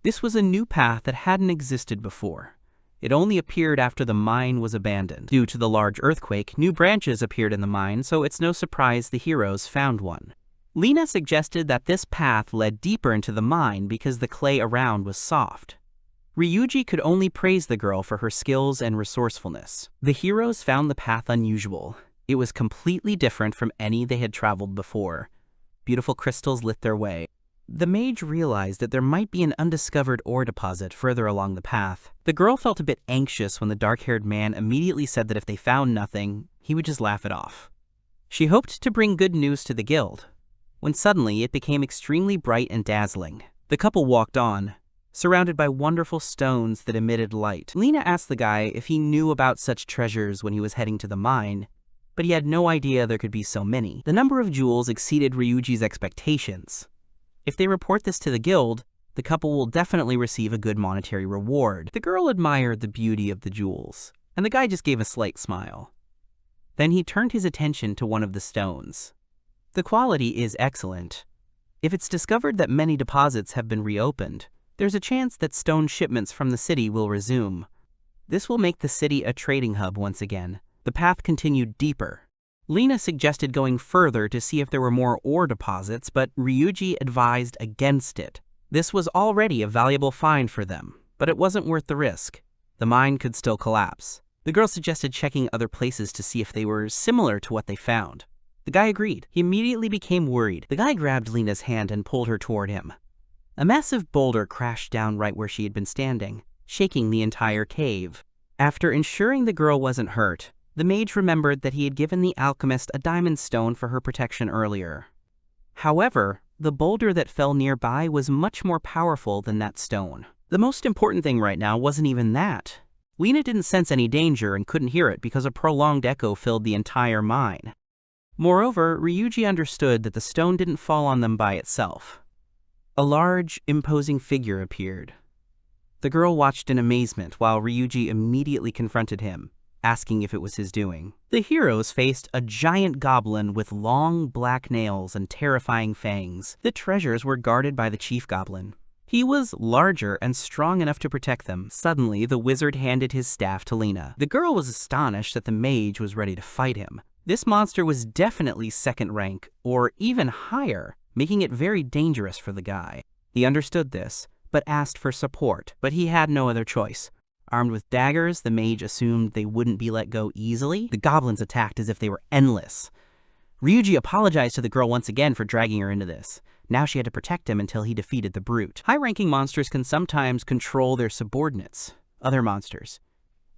This was a new path that hadn't existed before. It only appeared after the mine was abandoned. Due to the large earthquake, new branches appeared in the mine, so it's no surprise the heroes found one. Lena suggested that this path led deeper into the mine because the clay around was soft. Ryuji could only praise the girl for her skills and resourcefulness. The heroes found the path unusual. It was completely different from any they had traveled before. Beautiful crystals lit their way. The mage realized that there might be an undiscovered ore deposit further along the path. The girl felt a bit anxious when the dark-haired man immediately said that if they found nothing, he would just laugh it off. She hoped to bring good news to the guild, when suddenly it became extremely bright and dazzling. The couple walked on, surrounded by wonderful stones that emitted light. Lena asked the guy if he knew about such treasures when he was heading to the mine, but but he had no idea there could be so many. The number of jewels exceeded Ryuji's expectations. If they report this to the guild, the couple will definitely receive a good monetary reward. The girl admired the beauty of the jewels, and the guy just gave a slight smile. Then he turned his attention to one of the stones. The quality is excellent. If it's discovered that many deposits have been reopened, there's a chance that stone shipments from the city will resume. This will make the city a trading hub once again. The path continued deeper. Lena suggested going further to see if there were more ore deposits, but Ryuji advised against it. This was already a valuable find for them, but it wasn't worth the risk. The mine could still collapse. The girl suggested checking other places to see if they were similar to what they found. The guy agreed. He immediately became worried. The guy grabbed Lena's hand and pulled her toward him. A massive boulder crashed down right where she had been standing, shaking the entire cave. After ensuring the girl wasn't hurt, the mage remembered that he had given the alchemist a diamond stone for her protection earlier. However, the boulder that fell nearby was much more powerful than that stone. The most important thing right now wasn't even that. Lena didn't sense any danger and couldn't hear it because a prolonged echo filled the entire mine. Moreover, Ryuji understood that the stone didn't fall on them by itself. A large, imposing figure appeared. The girl watched in amazement while Ryuji immediately confronted him, asking if it was his doing. The heroes faced a giant goblin with long black nails and terrifying fangs. The treasures were guarded by the chief goblin. He was larger and strong enough to protect them. Suddenly, the wizard handed his staff to Lena. The girl was astonished that the mage was ready to fight him. This monster was definitely second rank, or even higher, making it very dangerous for the guy. He understood this, but asked for support, but he had no other choice. Armed with daggers, the mage assumed they wouldn't be let go easily. The goblins attacked as if they were endless. Ryuji apologized to the girl once again for dragging her into this. Now she had to protect him until he defeated the brute. High-ranking monsters can sometimes control their subordinates, other monsters.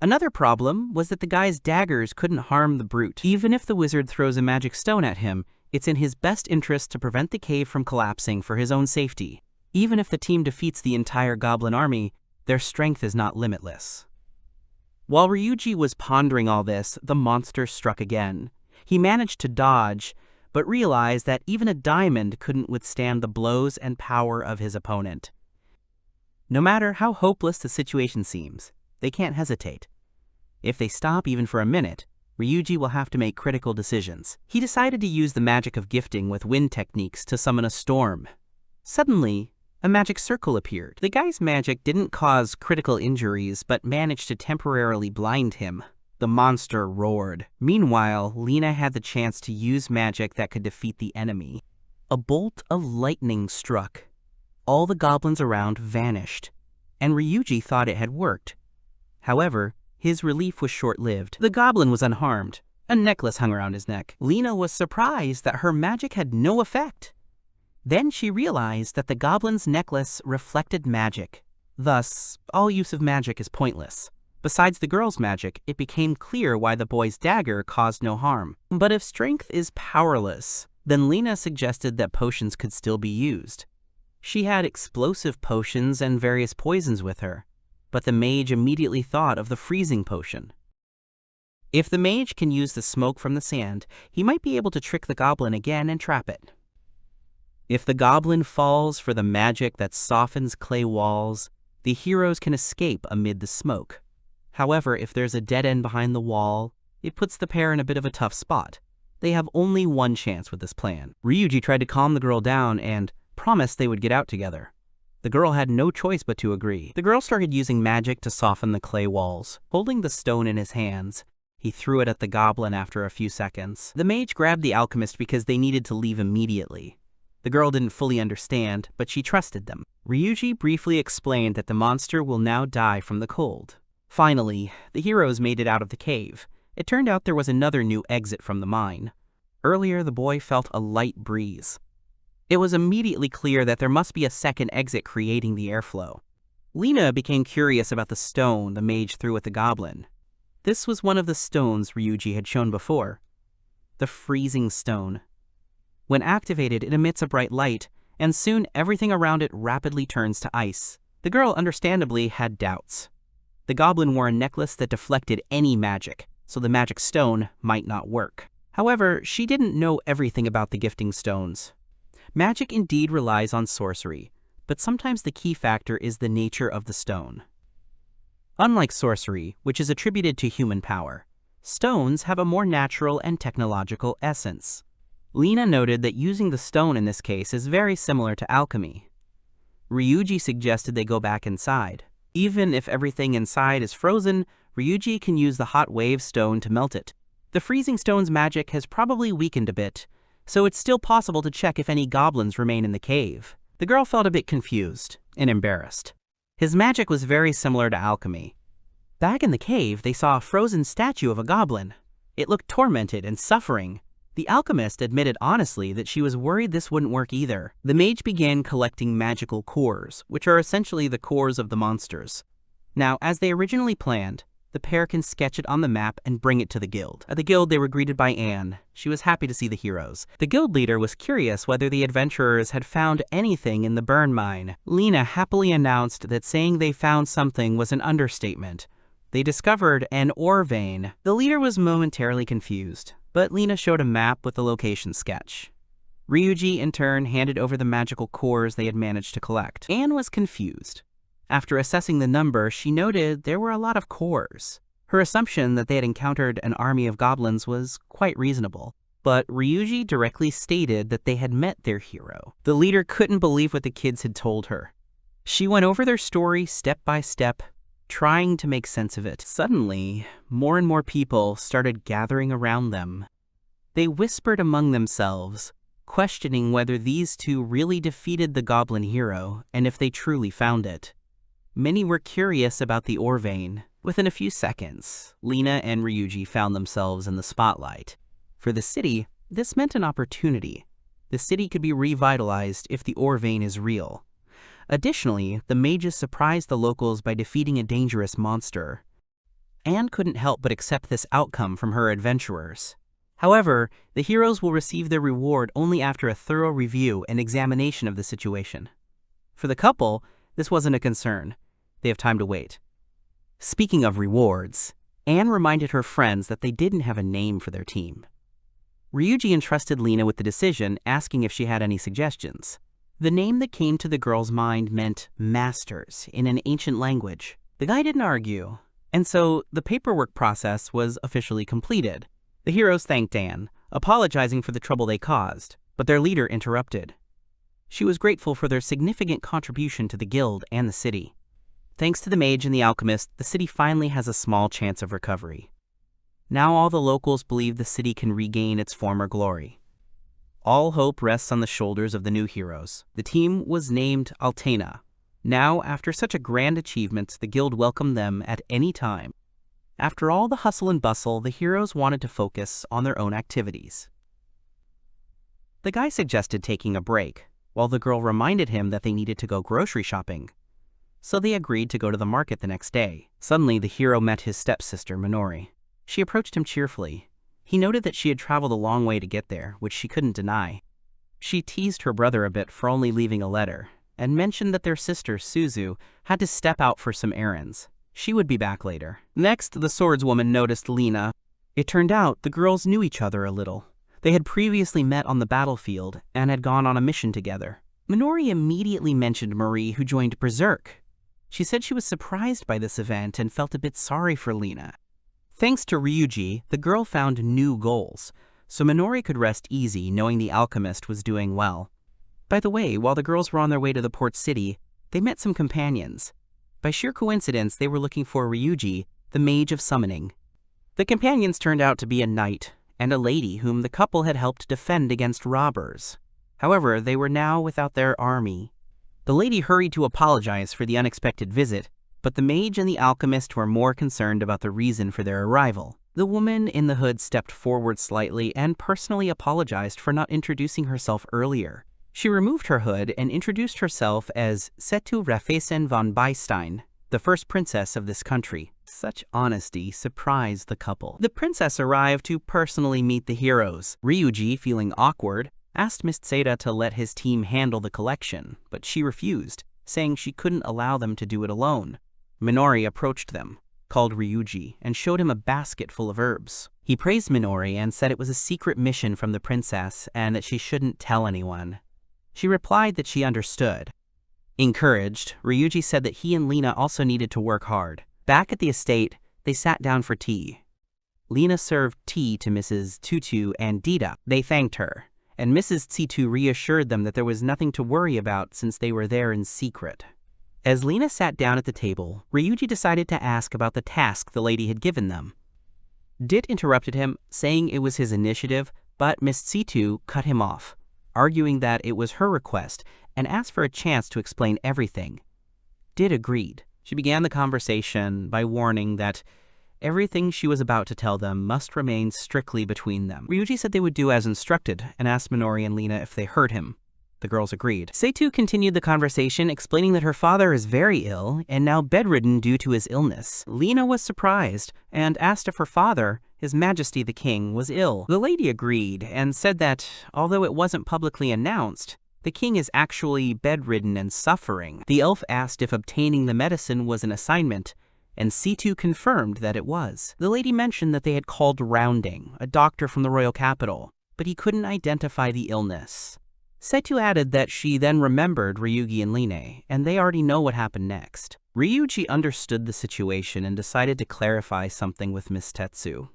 Another problem was that the guy's daggers couldn't harm the brute. Even if the wizard throws a magic stone at him, it's in his best interest to prevent the cave from collapsing for his own safety. Even if the team defeats the entire goblin army, their strength is not limitless. While Ryuji was pondering all this, the monster struck again. He managed to dodge, but realized that even a diamond couldn't withstand the blows and power of his opponent. No matter how hopeless the situation seems, they can't hesitate. If they stop even for a minute, Ryuji will have to make critical decisions. He decided to use the magic of gifting with wind techniques to summon a storm. Suddenly, a magic circle appeared. The guy's magic didn't cause critical injuries, but managed to temporarily blind him. The monster roared. Meanwhile, Lena had the chance to use magic that could defeat the enemy. A bolt of lightning struck. All the goblins around vanished, and Ryuji thought it had worked. However, his relief was short-lived. The goblin was unharmed. A necklace hung around his neck. Lena was surprised that her magic had no effect. Then she realized that the goblin's necklace reflected magic. Thus, all use of magic is pointless. Besides the girl's magic, it became clear why the boy's dagger caused no harm. But if strength is powerless, then Lena suggested that potions could still be used. She had explosive potions and various poisons with her, but the mage immediately thought of the freezing potion. If the mage can use the smoke from the sand, he might be able to trick the goblin again and trap it. If the goblin falls for the magic that softens clay walls, the heroes can escape amid the smoke. However, if there's a dead end behind the wall, it puts the pair in a bit of a tough spot. They have only one chance with this plan. Ryuji tried to calm the girl down and promised they would get out together. The girl had no choice but to agree. The girl started using magic to soften the clay walls. Holding the stone in his hands, he threw it at the goblin after a few seconds. The mage grabbed the alchemist because they needed to leave immediately. The girl didn't fully understand, but she trusted them. Ryuji briefly explained that the monster will now die from the cold. Finally, the heroes made it out of the cave. It turned out there was another new exit from the mine. Earlier, the boy felt a light breeze. It was immediately clear that there must be a second exit creating the airflow. Lena became curious about the stone the mage threw at the goblin. This was one of the stones Ryuji had shown before. The freezing stone. When activated, it emits a bright light, and soon everything around it rapidly turns to ice. The girl understandably had doubts. The goblin wore a necklace that deflected any magic, so the magic stone might not work. However, she didn't know everything about the gifting stones. Magic indeed relies on sorcery, but sometimes the key factor is the nature of the stone. Unlike sorcery, which is attributed to human power, stones have a more natural and technological essence. Lena noted that using the stone in this case is very similar to alchemy. Ryuji suggested they go back inside. Even if everything inside is frozen, Ryuji can use the hot wave stone to melt it. The freezing stone's magic has probably weakened a bit, so it's still possible to check if any goblins remain in the cave. The girl felt a bit confused and embarrassed. His magic was very similar to alchemy. Back in the cave, they saw a frozen statue of a goblin. It looked tormented and suffering. The alchemist admitted honestly that she was worried this wouldn't work either. The mage began collecting magical cores, which are essentially the cores of the monsters. Now, as they originally planned, the pair can sketch it on the map and bring it to the guild. At the guild, they were greeted by Anne. She was happy to see the heroes. The guild leader was curious whether the adventurers had found anything in the burn mine. Lena happily announced that saying they found something was an understatement. They discovered an ore vein. The leader was momentarily confused, but Lena showed a map with the location sketch. Ryuji, in turn, handed over the magical cores they had managed to collect. Anne was confused. After assessing the number, she noted there were a lot of cores. Her assumption that they had encountered an army of goblins was quite reasonable, but Ryuji directly stated that they had met their hero. The leader couldn't believe what the kids had told her. She went over their story step by step, trying to make sense of it. Suddenly, more and more people started gathering around them. They whispered among themselves, questioning whether these two really defeated the goblin hero and if they truly found it. Many were curious about the ore vein. Within a few seconds, Lena and Ryuji found themselves in the spotlight. For the city, this meant an opportunity. The city could be revitalized if the ore vein is real. Additionally, the mages surprised the locals by defeating a dangerous monster. Anne couldn't help but accept this outcome from her adventurers. However, the heroes will receive their reward only after a thorough review and examination of the situation. For the couple, this wasn't a concern. They have time to wait. Speaking of rewards, Anne reminded her friends that they didn't have a name for their team. Ryuji entrusted Lena with the decision, asking if she had any suggestions. The name that came to the girl's mind meant masters in an ancient language. The guy didn't argue, and so the paperwork process was officially completed. The heroes thanked Anne, apologizing for the trouble they caused, but their leader interrupted. She was grateful for their significant contribution to the guild and the city. Thanks to the mage and the alchemist, the city finally has a small chance of recovery. Now all the locals believe the city can regain its former glory. All hope rests on the shoulders of the new heroes. The team was named Altena. Now, after such a grand achievement, the guild welcomed them at any time. After all the hustle and bustle, the heroes wanted to focus on their own activities. The guy suggested taking a break, while the girl reminded him that they needed to go grocery shopping. So they agreed to go to the market the next day. Suddenly, the hero met his stepsister, Minori. She approached him cheerfully. He noted that she had traveled a long way to get there, which she couldn't deny. She teased her brother a bit for only leaving a letter, and mentioned that their sister, Suzu, had to step out for some errands. She would be back later. Next, the swordswoman noticed Lena. It turned out the girls knew each other a little. They had previously met on the battlefield and had gone on a mission together. Minori immediately mentioned Marie, who joined Berserk. She said she was surprised by this event and felt a bit sorry for Lena. Thanks to Ryuji, the girl found new goals, so Minori could rest easy knowing the alchemist was doing well. By the way, while the girls were on their way to the port city, they met some companions. By sheer coincidence, they were looking for Ryuji, the mage of summoning. The companions turned out to be a knight and a lady whom the couple had helped defend against robbers. However, they were now without their army. The lady hurried to apologize for the unexpected visit, but the mage and the alchemist were more concerned about the reason for their arrival. The woman in the hood stepped forward slightly and personally apologized for not introducing herself earlier. She removed her hood and introduced herself as Setu Rafesen von Beistein, the first princess of this country. Such honesty surprised the couple. The princess arrived to personally meet the heroes. Ryuji, feeling awkward, asked Miss Seda to let his team handle the collection, but she refused, saying she couldn't allow them to do it alone. Minori approached them, called Ryuji, and showed him a basket full of herbs. He praised Minori and said it was a secret mission from the princess and that she shouldn't tell anyone. She replied that she understood. Encouraged, Ryuji said that he and Lena also needed to work hard. Back at the estate, they sat down for tea. Lena served tea to Mrs. Tutu and Dita. They thanked her, and Mrs. Tsitu reassured them that there was nothing to worry about since they were there in secret. As Lena sat down at the table, Ryuji decided to ask about the task the lady had given them. Dit interrupted him, saying it was his initiative, but Miss Tsitu cut him off, arguing that it was her request, and asked for a chance to explain everything. Dit agreed. She began the conversation by warning that everything she was about to tell them must remain strictly between them. Ryuji said they would do as instructed, and asked Minori and Lena if they heard him. The girls agreed. Seitu continued the conversation, explaining that her father is very ill and now bedridden due to his illness. Lena was surprised and asked if her father, His Majesty the King, was ill. The lady agreed and said that, although it wasn't publicly announced, the king is actually bedridden and suffering. The elf asked if obtaining the medicine was an assignment, and Seitu confirmed that it was. The lady mentioned that they had called Rounding, a doctor from the royal capital, but he couldn't identify the illness. Seitu added that she then remembered Ryuji and Line, and they already know what happened next. Ryuji understood the situation and decided to clarify something with Miss Tetsu.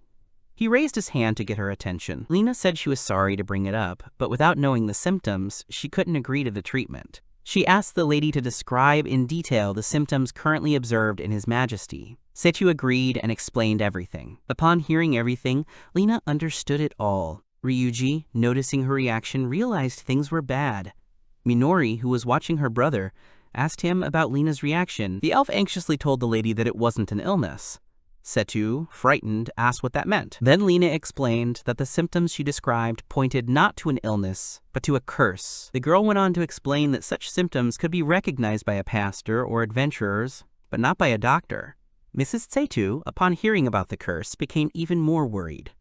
He raised his hand to get her attention. Lena said she was sorry to bring it up, but without knowing the symptoms, she couldn't agree to the treatment. She asked the lady to describe in detail the symptoms currently observed in His Majesty. Seitu agreed and explained everything. Upon hearing everything, Lena understood it all. Ryuji, noticing her reaction, realized things were bad. Minori, who was watching her brother, asked him about Lena's reaction. The elf anxiously told the lady that it wasn't an illness. Seitu, frightened, asked what that meant. Then Lena explained that the symptoms she described pointed not to an illness, but to a curse. The girl went on to explain that such symptoms could be recognized by a pastor or adventurers, but not by a doctor. Mrs. Seitu, upon hearing about the curse, became even more worried.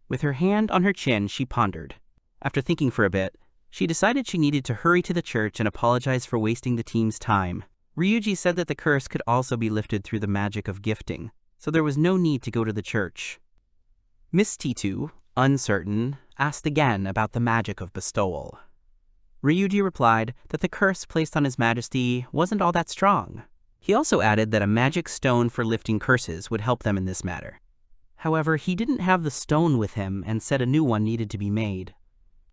With her hand on her chin, she pondered. After thinking for a bit, she decided she needed to hurry to the church and apologize for wasting the team's time. Ryuji said that the curse could also be lifted through the magic of gifting, so there was no need to go to the church. Miss Titu, uncertain, asked again about the magic of bestowal. Ryuji replied that the curse placed on His Majesty wasn't all that strong. He also added that a magic stone for lifting curses would help them in this matter. However, he didn't have the stone with him and said a new one needed to be made.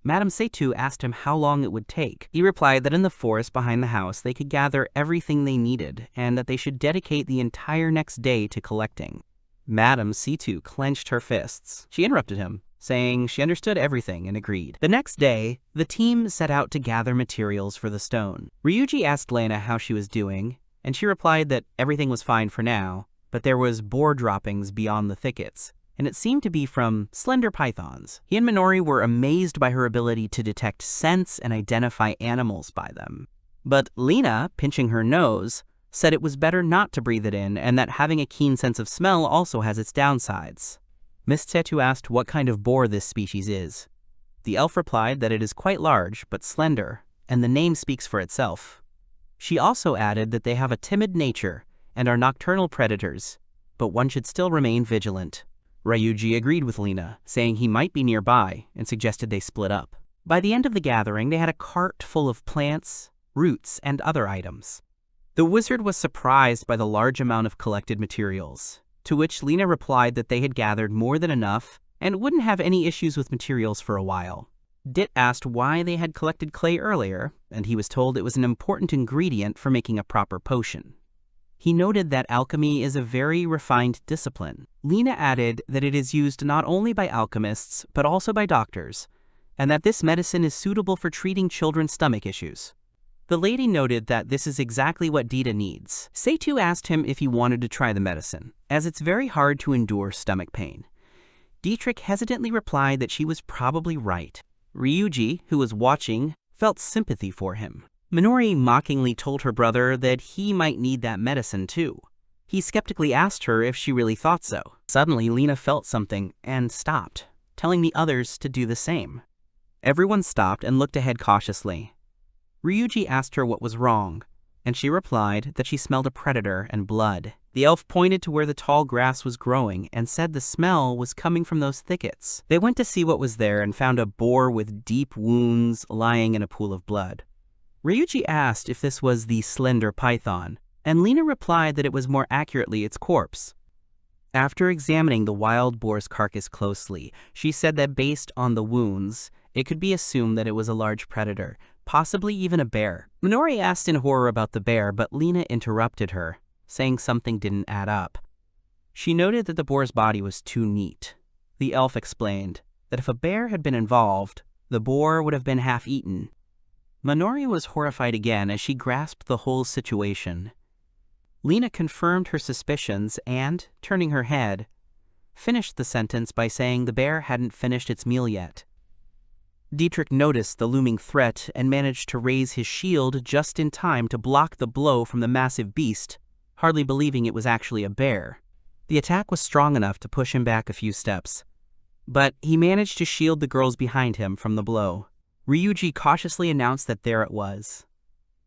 Madame Seitu asked him how long it would take. He replied that in the forest behind the house they could gather everything they needed and that they should dedicate the entire next day to collecting. Madame Seitu clenched her fists. She interrupted him, saying she understood everything and agreed. The next day, the team set out to gather materials for the stone. Ryuji asked Lena how she was doing, and she replied that everything was fine for now, but there was boar droppings beyond the thickets, and it seemed to be from slender pythons. He and Minori were amazed by her ability to detect scents and identify animals by them. But Lena, pinching her nose, said it was better not to breathe it in and that having a keen sense of smell also has its downsides. Miss Tetu asked what kind of boar this species is. The elf replied that it is quite large but slender, and the name speaks for itself. She also added that they have a timid nature and are nocturnal predators, but one should still remain vigilant. Ryuji agreed with Lena, saying he might be nearby, and suggested they split up. By the end of the gathering, they had a cart full of plants, roots, and other items. The wizard was surprised by the large amount of collected materials, to which Lena replied that they had gathered more than enough and wouldn't have any issues with materials for a while. Dit asked why they had collected clay earlier, and he was told it was an important ingredient for making a proper potion. He noted that alchemy is a very refined discipline. Lena added that it is used not only by alchemists, but also by doctors, and that this medicine is suitable for treating children's stomach issues. The lady noted that this is exactly what Dita needs. Seitu asked him if he wanted to try the medicine, as it's very hard to endure stomach pain. Dietrich hesitantly replied that she was probably right. Ryuji, who was watching, felt sympathy for him. Minori mockingly told her brother that he might need that medicine too. He skeptically asked her if she really thought so. Suddenly, Lena felt something and stopped, telling the others to do the same. Everyone stopped and looked ahead cautiously. Ryuji asked her what was wrong, and she replied that she smelled a predator and blood. The elf pointed to where the tall grass was growing and said the smell was coming from those thickets. They went to see what was there and found a boar with deep wounds lying in a pool of blood. Ryuji asked if this was the slender python, and Lena replied that it was more accurately its corpse. After examining the wild boar's carcass closely, she said that based on the wounds, it could be assumed that it was a large predator, possibly even a bear. Minori asked in horror about the bear, but Lena interrupted her, saying something didn't add up. She noted that the boar's body was too neat. The elf explained that if a bear had been involved, the boar would have been half-eaten. Minori was horrified again as she grasped the whole situation. Lena confirmed her suspicions and, turning her head, finished the sentence by saying the bear hadn't finished its meal yet. Dietrich noticed the looming threat and managed to raise his shield just in time to block the blow from the massive beast, hardly believing it was actually a bear. The attack was strong enough to push him back a few steps, but he managed to shield the girls behind him from the blow. Ryuji cautiously announced that there it was.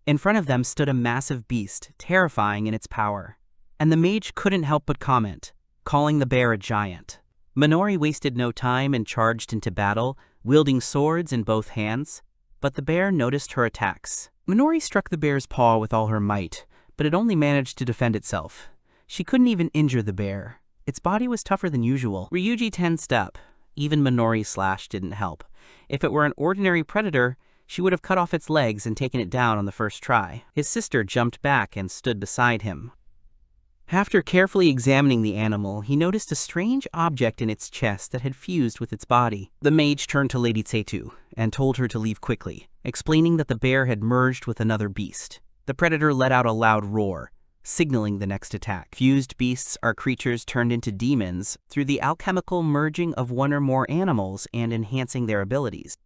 In front of them stood a massive beast, terrifying in its power, and the mage couldn't help but comment, calling the bear a giant. Minori wasted no time and charged into battle, wielding swords in both hands, but the bear noticed her attacks. Minori struck the bear's paw with all her might, but it only managed to defend itself. She couldn't even injure the bear. Its body was tougher than usual. Ryuji tensed up. Even Minori's slash didn't help. If it were an ordinary predator, she would have cut off its legs and taken it down on the first try. His sister jumped back and stood beside him. After carefully examining the animal, he noticed a strange object in its chest that had fused with its body. The mage turned to Lady Tsetu and told her to leave quickly, explaining that the bear had merged with another beast. The predator let out a loud roar, signaling the next attack. Fused beasts are creatures turned into demons through the alchemical merging of one or more animals and enhancing their abilities.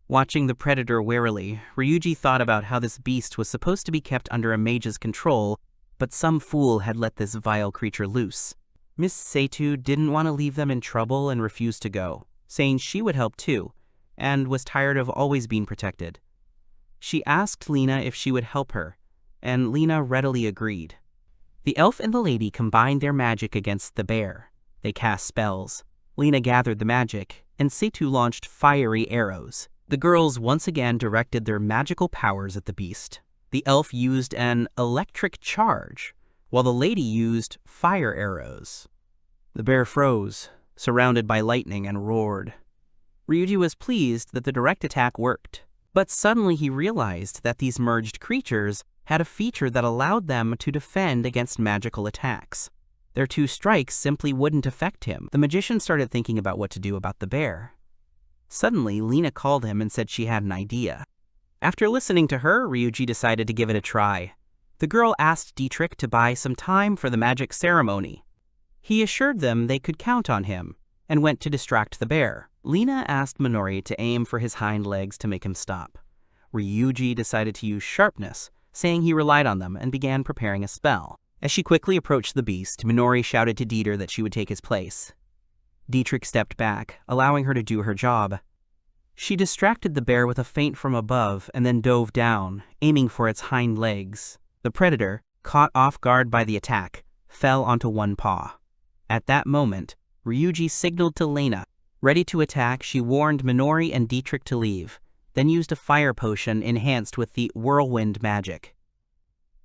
Watching the predator warily, Ryuji thought about how this beast was supposed to be kept under a mage's control, but some fool had let this vile creature loose. Miss Tsetu didn't want to leave them in trouble and refused to go, saying she would help too, and was tired of always being protected. She asked Lena if she would help her, and Lena readily agreed. The elf and the lady combined their magic against the bear. They cast spells. Lena gathered the magic, and Tsetu launched fiery arrows. The girls once again directed their magical powers at the beast. The elf used an electric charge, while the lady used fire arrows. The bear froze, surrounded by lightning, and roared. Ryuji was pleased that the direct attack worked, but suddenly he realized that these merged creatures had a feature that allowed them to defend against magical attacks. Their 2 strikes simply wouldn't affect him. The magician started thinking about what to do about the bear. Suddenly, Lena called him and said she had an idea. After listening to her, Ryuji decided to give it a try. The girl asked Dietrich to buy some time for the magic ceremony. He assured them they could count on him, and went to distract the bear. Lena asked Minori to aim for his hind legs to make him stop. Ryuji decided to use sharpness, saying he relied on them, and began preparing a spell. As she quickly approached the beast, Minori shouted to Dieter that she would take his place. Dietrich stepped back, allowing her to do her job. She distracted the bear with a feint from above and then dove down, aiming for its hind legs. The predator, caught off guard by the attack, fell onto one paw. At that moment, Ryuji signaled to Lena. Ready to attack, she warned Minori and Dietrich to leave, then used a fire potion enhanced with the whirlwind magic.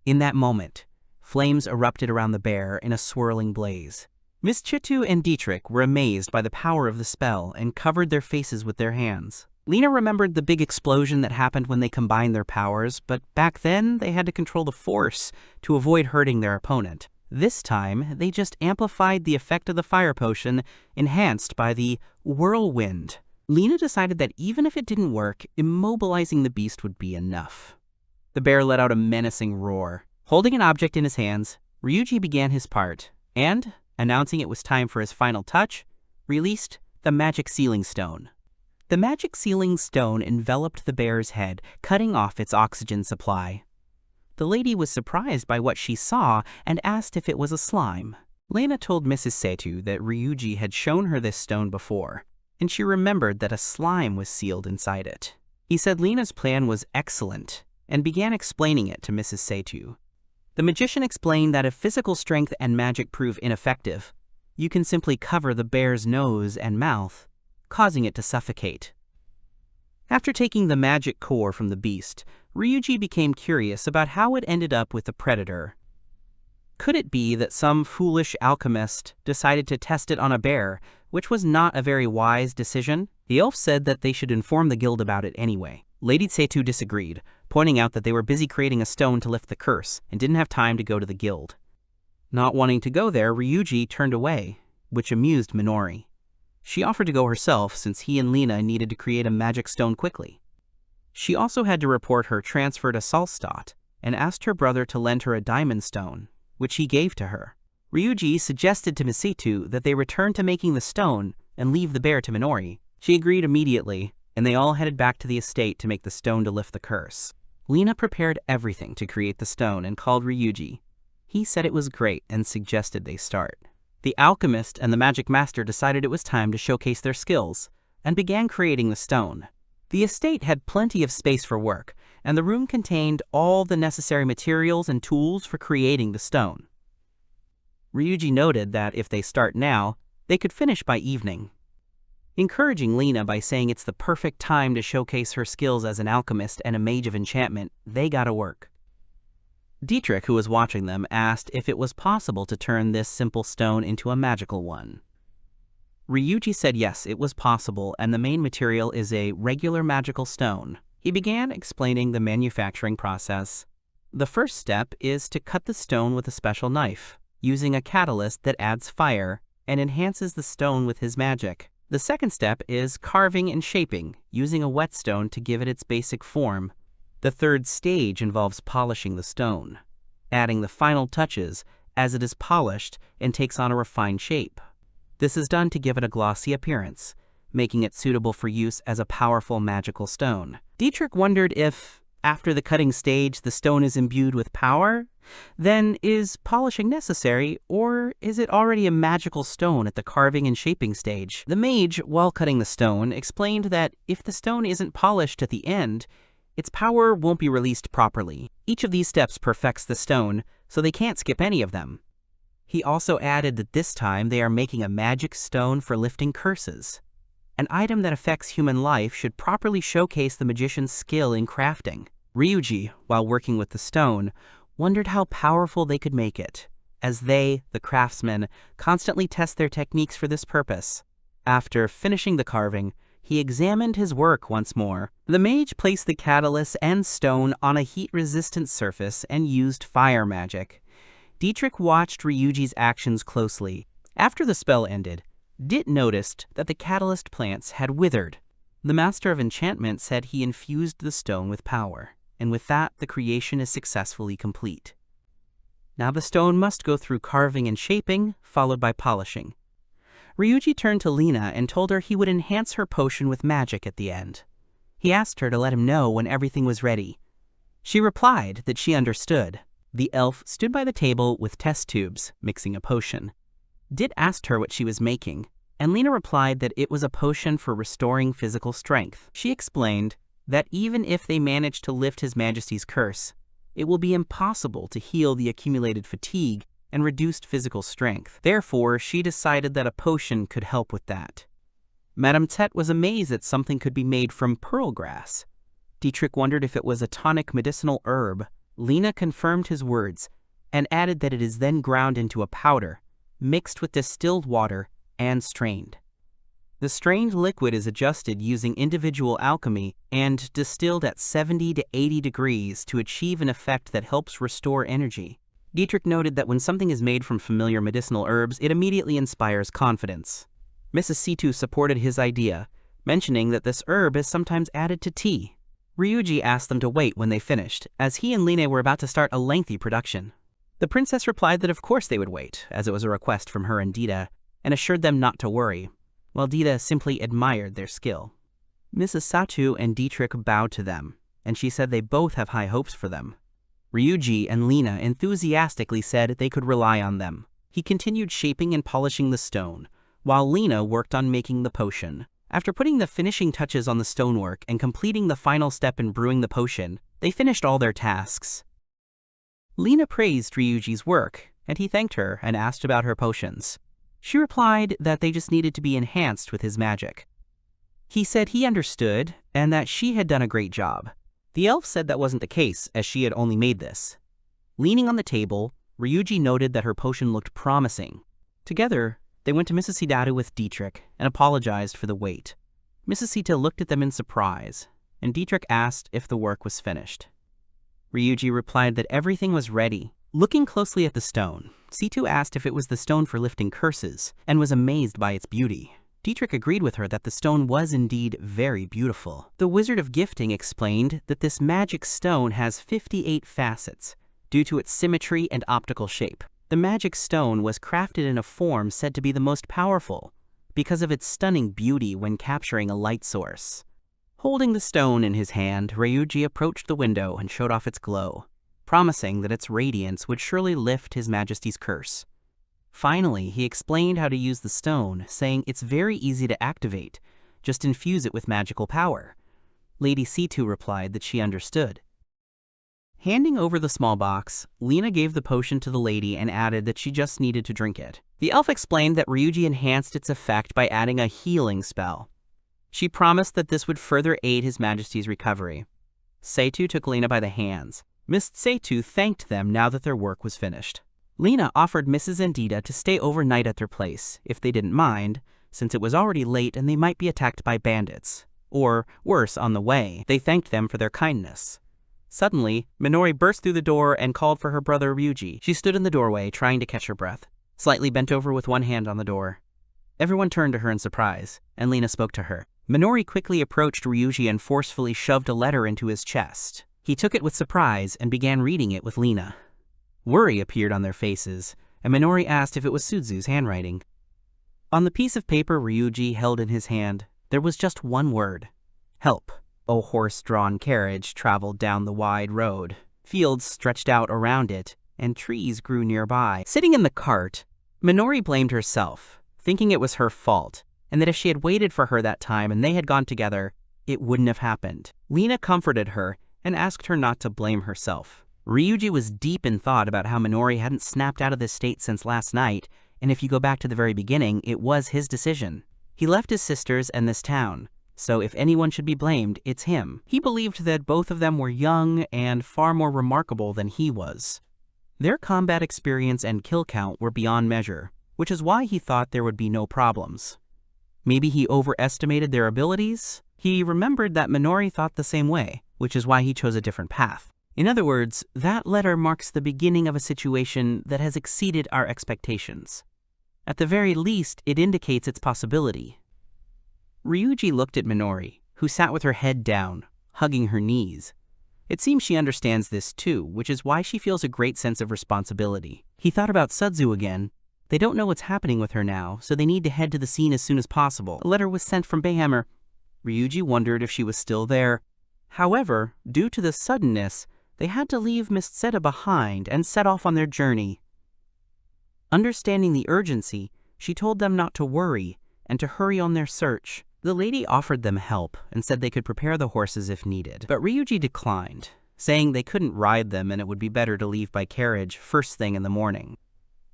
In that moment, flames erupted around the bear in a swirling blaze. Miss Tsetu and Dietrich were amazed by the power of the spell and covered their faces with their hands. Lena remembered the big explosion that happened when they combined their powers, but back then they had to control the force to avoid hurting their opponent. This time, they just amplified the effect of the fire potion, enhanced by the whirlwind. Lena decided that even if it didn't work, immobilizing the beast would be enough. The bear let out a menacing roar. Holding an object in his hands, Ryuji began his part, and, announcing it was time for his final touch, released the magic sealing stone. The magic sealing stone enveloped the bear's head, cutting off its oxygen supply. The lady was surprised by what she saw and asked if it was a slime. Lena told Mrs. Tsetu that Ryuji had shown her this stone before, and she remembered that a slime was sealed inside it. He said Lena's plan was excellent and began explaining it to Mrs. Tsetu. The magician explained that if physical strength and magic prove ineffective, you can simply cover the bear's nose and mouth, causing it to suffocate. After taking the magic core from the beast, Ryuji became curious about how it ended up with the predator. Could it be that some foolish alchemist decided to test it on a bear, which was not a very wise decision? The elf said that they should inform the guild about it anyway. Lady Tsetu disagreed, pointing out that they were busy creating a stone to lift the curse and didn't have time to go to the guild. Not wanting to go there, Ryuji turned away, which amused Minori. She offered to go herself since he and Lena needed to create a magic stone quickly. She also had to report her transfer to Salstadt and asked her brother to lend her a diamond stone, which he gave to her. Ryuji suggested to Misitu that they return to making the stone and leave the bear to Minori. She agreed immediately, and they all headed back to the estate to make the stone to lift the curse. Lena prepared everything to create the stone and called Ryuji. He said it was great and suggested they start. The alchemist and the magic master decided it was time to showcase their skills and began creating the stone. The estate had plenty of space for work, and the room contained all the necessary materials and tools for creating the stone. Ryuji noted that if they start now, they could finish by evening. Encouraging Lena by saying it's the perfect time to showcase her skills as an alchemist and a mage of enchantment, they got to work. Dietrich, who was watching them, asked if it was possible to turn this simple stone into a magical one. Ryuji said yes, it was possible, and the main material is a regular magical stone. He began explaining the manufacturing process. The first step is to cut the stone with a special knife, using a catalyst that adds fire and enhances the stone with his magic. The second step is carving and shaping, using a whetstone to give it its basic form. The third stage involves polishing the stone, adding the final touches as it is polished and takes on a refined shape. This is done to give it a glossy appearance, making it suitable for use as a powerful magical stone. Dietrich wondered if, after the cutting stage, the stone is imbued with power? Then is polishing necessary, or is it already a magical stone at the carving and shaping stage? The mage, while cutting the stone, explained that if the stone isn't polished at the end, its power won't be released properly. Each of these steps perfects the stone, so they can't skip any of them. He also added that this time they are making a magic stone for lifting curses. An item that affects human life should properly showcase the magician's skill in crafting. Ryuji, while working with the stone, wondered how powerful they could make it, as they, the craftsmen, constantly test their techniques for this purpose. After finishing the carving, he examined his work once more. The mage placed the catalyst and stone on a heat-resistant surface and used fire magic. Dietrich watched Ryuji's actions closely. After the spell ended, Dit noticed that the catalyst plants had withered. The master of enchantment said he infused the stone with power, and with that the creation is successfully complete. Now the stone must go through carving and shaping, followed by polishing. Ryuji turned to Lena and told her he would enhance her potion with magic at the end. He asked her to let him know when everything was ready. She replied that she understood. The elf stood by the table with test tubes, mixing a potion. Dit asked her what she was making, and Lena replied that it was a potion for restoring physical strength. She explained that even if they manage to lift His Majesty's curse, it will be impossible to heal the accumulated fatigue and reduced physical strength. Therefore, she decided that a potion could help with that. Madame Tet was amazed that something could be made from pearl grass. Dietrich wondered if it was a tonic medicinal herb. Lena confirmed his words and added that it is then ground into a powder, mixed with distilled water, and strained. The strained liquid is adjusted using individual alchemy and distilled at 70 to 80 degrees to achieve an effect that helps restore energy. Dietrich noted that when something is made from familiar medicinal herbs, it immediately inspires confidence. Mrs. Situ supported his idea, mentioning that this herb is sometimes added to tea. Ryuji asked them to wait when they finished, as he and Line were about to start a lengthy production. The princess replied that of course they would wait, as it was a request from her and Dita, and assured them not to worry, while Dita simply admired their skill. Mrs. Satu and Dietrich bowed to them, and she said they both have high hopes for them. Ryuji and Lena enthusiastically said they could rely on them. He continued shaping and polishing the stone, while Lena worked on making the potion. After putting the finishing touches on the stonework and completing the final step in brewing the potion, they finished all their tasks. Lena praised Ryuji's work, and he thanked her and asked about her potions. She replied that they just needed to be enhanced with his magic. He said he understood and that she had done a great job. The elf said that wasn't the case, as she had only made this. Leaning on the table, Ryuji noted that her potion looked promising. Together, they went to Mrs. Hidaru with Dietrich and apologized for the wait. Mrs. Sita looked at them in surprise, and Dietrich asked if the work was finished. Ryuji replied that everything was ready. Looking closely at the stone, Situ asked if it was the stone for lifting curses, and was amazed by its beauty. Dietrich agreed with her that the stone was indeed very beautiful. The Wizard of Gifting explained that this magic stone has 58 facets, due to its symmetry and optical shape. The magic stone was crafted in a form said to be the most powerful, because of its stunning beauty when capturing a light source. Holding the stone in his hand, Ryuji approached the window and showed off its glow, promising that its radiance would surely lift His Majesty's curse. Finally, he explained how to use the stone, saying it's very easy to activate, just infuse it with magical power. Lady Situ replied that she understood. Handing over the small box, Lena gave the potion to the lady and added that she just needed to drink it. The elf explained that Ryuji enhanced its effect by adding a healing spell. She promised that this would further aid His Majesty's recovery. Seitu took Lena by the hands. Miss Seitu thanked them now that their work was finished. Lena offered Mrs. Andita to stay overnight at their place, if they didn't mind, since it was already late and they might be attacked by bandits. Or, worse, on the way, they thanked them for their kindness. Suddenly, Minori burst through the door and called for her brother Ryuji. She stood in the doorway, trying to catch her breath, slightly bent over with one hand on the door. Everyone turned to her in surprise, and Lena spoke to her. Minori quickly approached Ryuji and forcefully shoved a letter into his chest. He took it with surprise and began reading it with Lena. Worry appeared on their faces, and Minori asked if it was Suzu's handwriting. On the piece of paper Ryuji held in his hand, there was just one word: help. A horse-drawn carriage traveled down the wide road. Fields stretched out around it, and trees grew nearby. Sitting in the cart, Minori blamed herself, thinking it was her fault, and that if she had waited for her that time and they had gone together, it wouldn't have happened. Lena comforted her and asked her not to blame herself. Ryuji was deep in thought about how Minori hadn't snapped out of this state since last night, and if you go back to the very beginning, it was his decision. He left his sisters and this town, so if anyone should be blamed, it's him. He believed that both of them were young and far more remarkable than he was. Their combat experience and kill count were beyond measure, which is why he thought there would be no problems. Maybe he overestimated their abilities? He remembered that Minori thought the same way, which is why he chose a different path. In other words, that letter marks the beginning of a situation that has exceeded our expectations. At the very least, it indicates its possibility. Ryuji looked at Minori, who sat with her head down, hugging her knees. It seems she understands this too, which is why she feels a great sense of responsibility. He thought about Suzu again. They don't know what's happening with her now, so they need to head to the scene as soon as possible. A letter was sent from Bayhammer. Ryuji wondered if she was still there. However, due to the suddenness, they had to leave Miss Seta behind and set off on their journey. Understanding the urgency, she told them not to worry and to hurry on their search. The lady offered them help and said they could prepare the horses if needed, but Ryuji declined, saying they couldn't ride them and it would be better to leave by carriage first thing in the morning.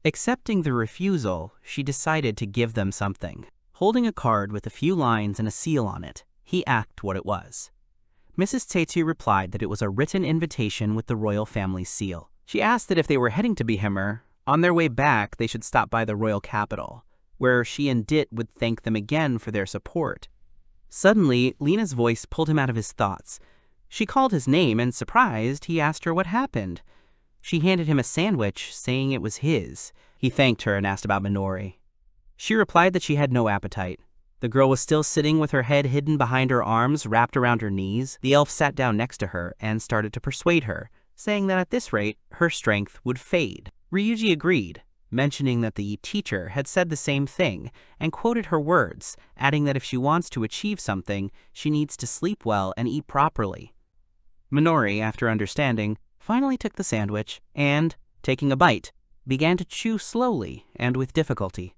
Accepting the refusal, she decided to give them something. Holding a card with a few lines and a seal on it, he asked what it was. Mrs. Tsetsu replied that it was a written invitation with the royal family's seal. She asked that if they were heading to Bayhammer, on their way back they should stop by the royal capital, where she and Dit would thank them again for their support. Suddenly, Lena's voice pulled him out of his thoughts. She called his name and, surprised, he asked her what happened. She handed him a sandwich, saying it was his. He thanked her and asked about Minori. She replied that she had no appetite. The girl was still sitting with her head hidden behind her arms, wrapped around her knees. The elf sat down next to her and started to persuade her, saying that at this rate, her strength would fade. Ryuji agreed, mentioning that the teacher had said the same thing and quoted her words, adding that if she wants to achieve something, she needs to sleep well and eat properly. Minori, after understanding, finally took the sandwich and, taking a bite, began to chew slowly and with difficulty.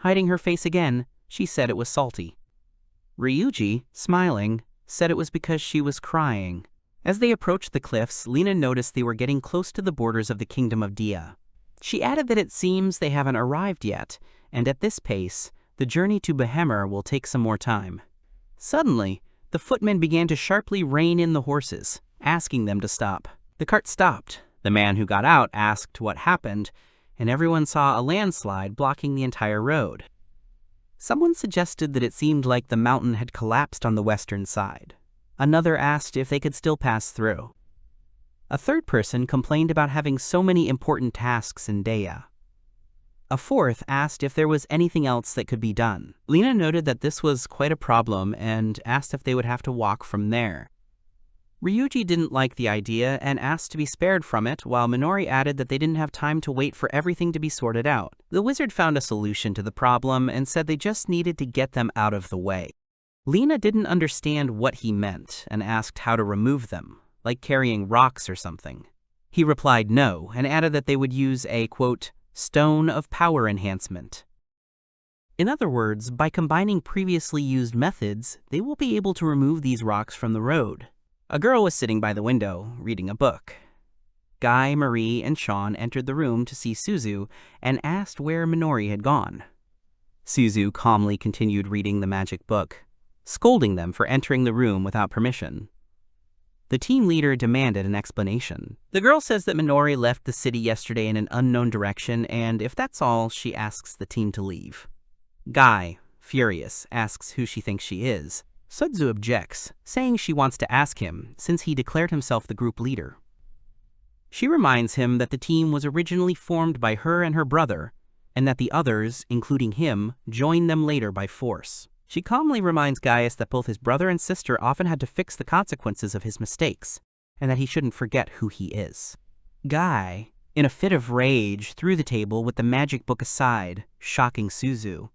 Hiding her face again, she said it was salty. Ryuji, smiling, said it was because she was crying. As they approached the cliffs, Lena noticed they were getting close to the borders of the kingdom of Dia. She added that it seems they haven't arrived yet, and at this pace, the journey to Behemer will take some more time. Suddenly, the footmen began to sharply rein in the horses, asking them to stop. The cart stopped. The man who got out asked what happened, and everyone saw a landslide blocking the entire road. Someone suggested that it seemed like the mountain had collapsed on the western side. Another asked if they could still pass through. A third person complained about having so many important tasks in Deya. A fourth asked if there was anything else that could be done. Lena noted that this was quite a problem and asked if they would have to walk from there. Ryuji didn't like the idea and asked to be spared from it, while Minori added that they didn't have time to wait for everything to be sorted out. The wizard found a solution to the problem and said they just needed to get them out of the way. Lena didn't understand what he meant and asked how to remove them, like carrying rocks or something. He replied no and added that they would use a, quote, stone of power enhancement. In other words, by combining previously used methods, they will be able to remove these rocks from the road. A girl was sitting by the window, reading a book. Guy, Marie, and Sean entered the room to see Suzu and asked where Minori had gone. Suzu calmly continued reading the magic book, scolding them for entering the room without permission. The team leader demanded an explanation. The girl says that Minori left the city yesterday in an unknown direction, and if that's all, she asks the team to leave. Guy, furious, asks who she thinks she is. Suzu objects, saying she wants to ask him since he declared himself the group leader. She reminds him that the team was originally formed by her and her brother, and that the others, including him, joined them later by force. She calmly reminds Gaius that both his brother and sister often had to fix the consequences of his mistakes, and that he shouldn't forget who he is. Guy, in a fit of rage, threw the table with the magic book aside, shocking Suzu.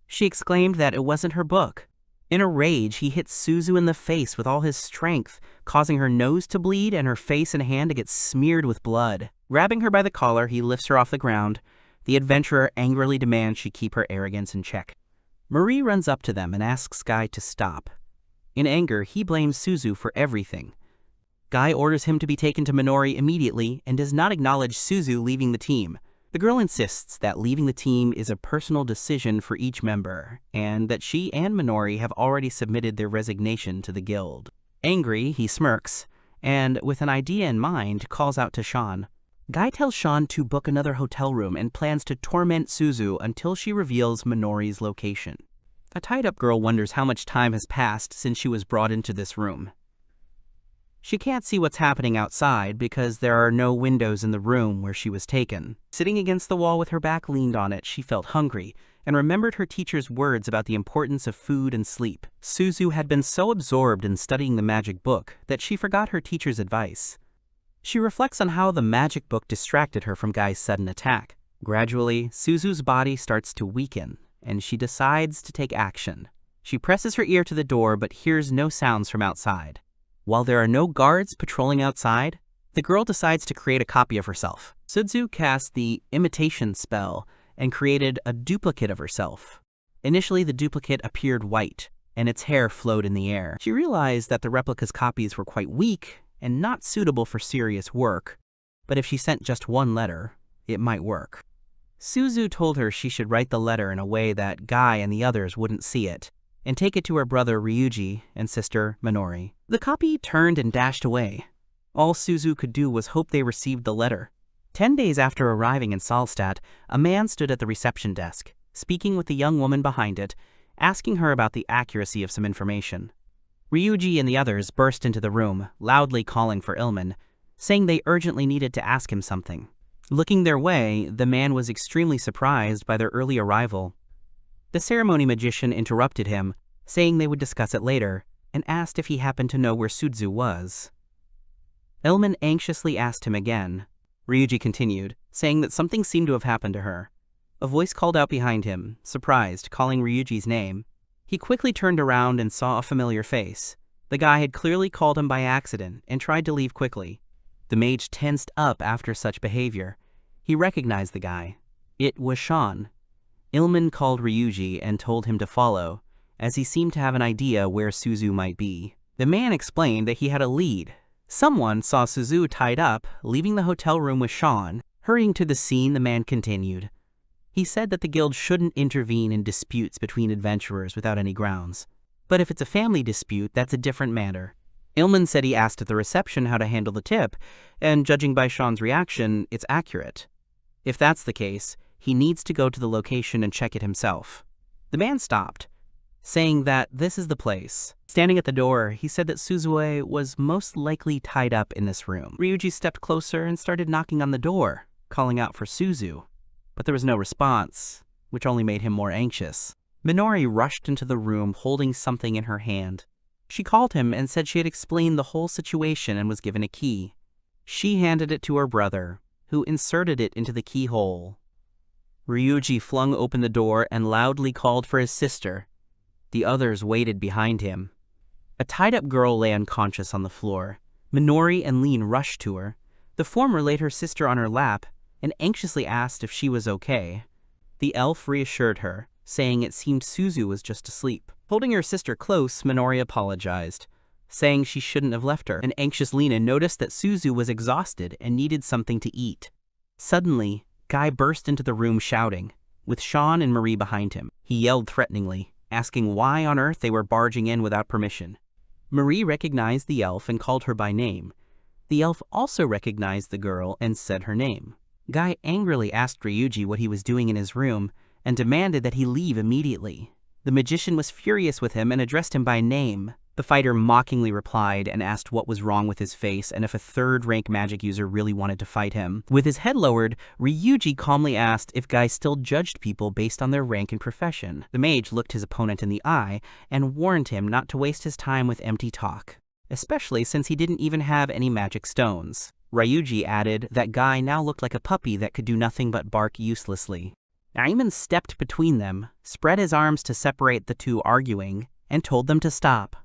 She exclaimed that it wasn't her book. In a rage, he hit Suzu in the face with all his strength, causing her nose to bleed and her face and hand to get smeared with blood. Grabbing her by the collar, he lifts her off the ground. The adventurer angrily demands she keep her arrogance in check. Marie runs up to them and asks Guy to stop. In anger, he blames Suzu for everything. Guy orders him to be taken to Minori immediately and does not acknowledge Suzu leaving the team. The girl insists that leaving the team is a personal decision for each member, and that she and Minori have already submitted their resignation to the guild. Angry, he smirks, and with an idea in mind, calls out to Sean. Guy tells Sean to book another hotel room and plans to torment Suzu until she reveals Minori's location. A tied-up girl wonders how much time has passed since she was brought into this room. She can't see what's happening outside because there are no windows in the room where she was taken. Sitting against the wall with her back leaned on it, she felt hungry and remembered her teacher's words about the importance of food and sleep. Suzu had been so absorbed in studying the magic book that she forgot her teacher's advice. She reflects on how the magic book distracted her from Guy's sudden attack. Gradually, Suzu's body starts to weaken, and she decides to take action. She presses her ear to the door but hears no sounds from outside. While there are no guards patrolling outside, the girl decides to create a copy of herself. Suzu cast the imitation spell and created a duplicate of herself. Initially, the duplicate appeared white, and its hair flowed in the air. She realized that the replica's copies were quite weak and not suitable for serious work, but if she sent just one letter, it might work. Suzu told her she should write the letter in a way that Guy and the others wouldn't see it, and take it to her brother Ryuji and sister Minori. The copy turned and dashed away. All Suzu could do was hope they received the letter. 10 days after arriving in Salstadt, a man stood at the reception desk, speaking with the young woman behind it, asking her about the accuracy of some information. Ryuji and the others burst into the room, loudly calling for Ilman, saying they urgently needed to ask him something. Looking their way, the man was extremely surprised by their early arrival. The ceremony magician interrupted him, saying they would discuss it later, and asked if he happened to know where Suzu was. Ilman anxiously asked him again. Ryuji continued, saying that something seemed to have happened to her. A voice called out behind him, surprised, calling Ryuji's name. He quickly turned around and saw a familiar face. The guy had clearly called him by accident and tried to leave quickly. The mage tensed up after such behavior. He recognized the guy. It was Sean. Ilman called Ryuji and told him to follow, as he seemed to have an idea where Suzu might be. The man explained that he had a lead. Someone saw Suzu tied up, leaving the hotel room with Sean. Hurrying to the scene, the man continued. He said that the guild shouldn't intervene in disputes between adventurers without any grounds. But if it's a family dispute, that's a different matter. Ilman said he asked at the reception how to handle the tip, and judging by Sean's reaction, it's accurate. If that's the case, he needs to go to the location and check it himself. The man stopped, saying that this is the place. Standing at the door, he said that Suzue was most likely tied up in this room. Ryuji stepped closer and started knocking on the door, calling out for Suzu, but there was no response, which only made him more anxious. Minori rushed into the room holding something in her hand. She called him and said she had explained the whole situation and was given a key. She handed it to her brother, who inserted it into the keyhole. Ryuji flung open the door and loudly called for his sister. The others waited behind him. A tied-up girl lay unconscious on the floor. Minori and Lean rushed to her. The former laid her sister on her lap and anxiously asked if she was okay. The elf reassured her, saying it seemed Suzu was just asleep. Holding her sister close, Minori apologized, saying she shouldn't have left her. An anxious Lena noticed that Suzu was exhausted and needed something to eat. Suddenly, Guy burst into the room shouting, with Sean and Marie behind him. He yelled threateningly, asking why on earth they were barging in without permission. Marie recognized the elf and called her by name. The elf also recognized the girl and said her name. Guy angrily asked Ryuji what he was doing in his room and demanded that he leave immediately. The magician was furious with him and addressed him by name. The fighter mockingly replied and asked what was wrong with his face and if a third-rank magic user really wanted to fight him. With his head lowered, Ryuji calmly asked if Guy still judged people based on their rank and profession. The mage looked his opponent in the eye and warned him not to waste his time with empty talk, especially since he didn't even have any magic stones. Ryuji added that Guy now looked like a puppy that could do nothing but bark uselessly. Aiman stepped between them, spread his arms to separate the two arguing, and told them to stop,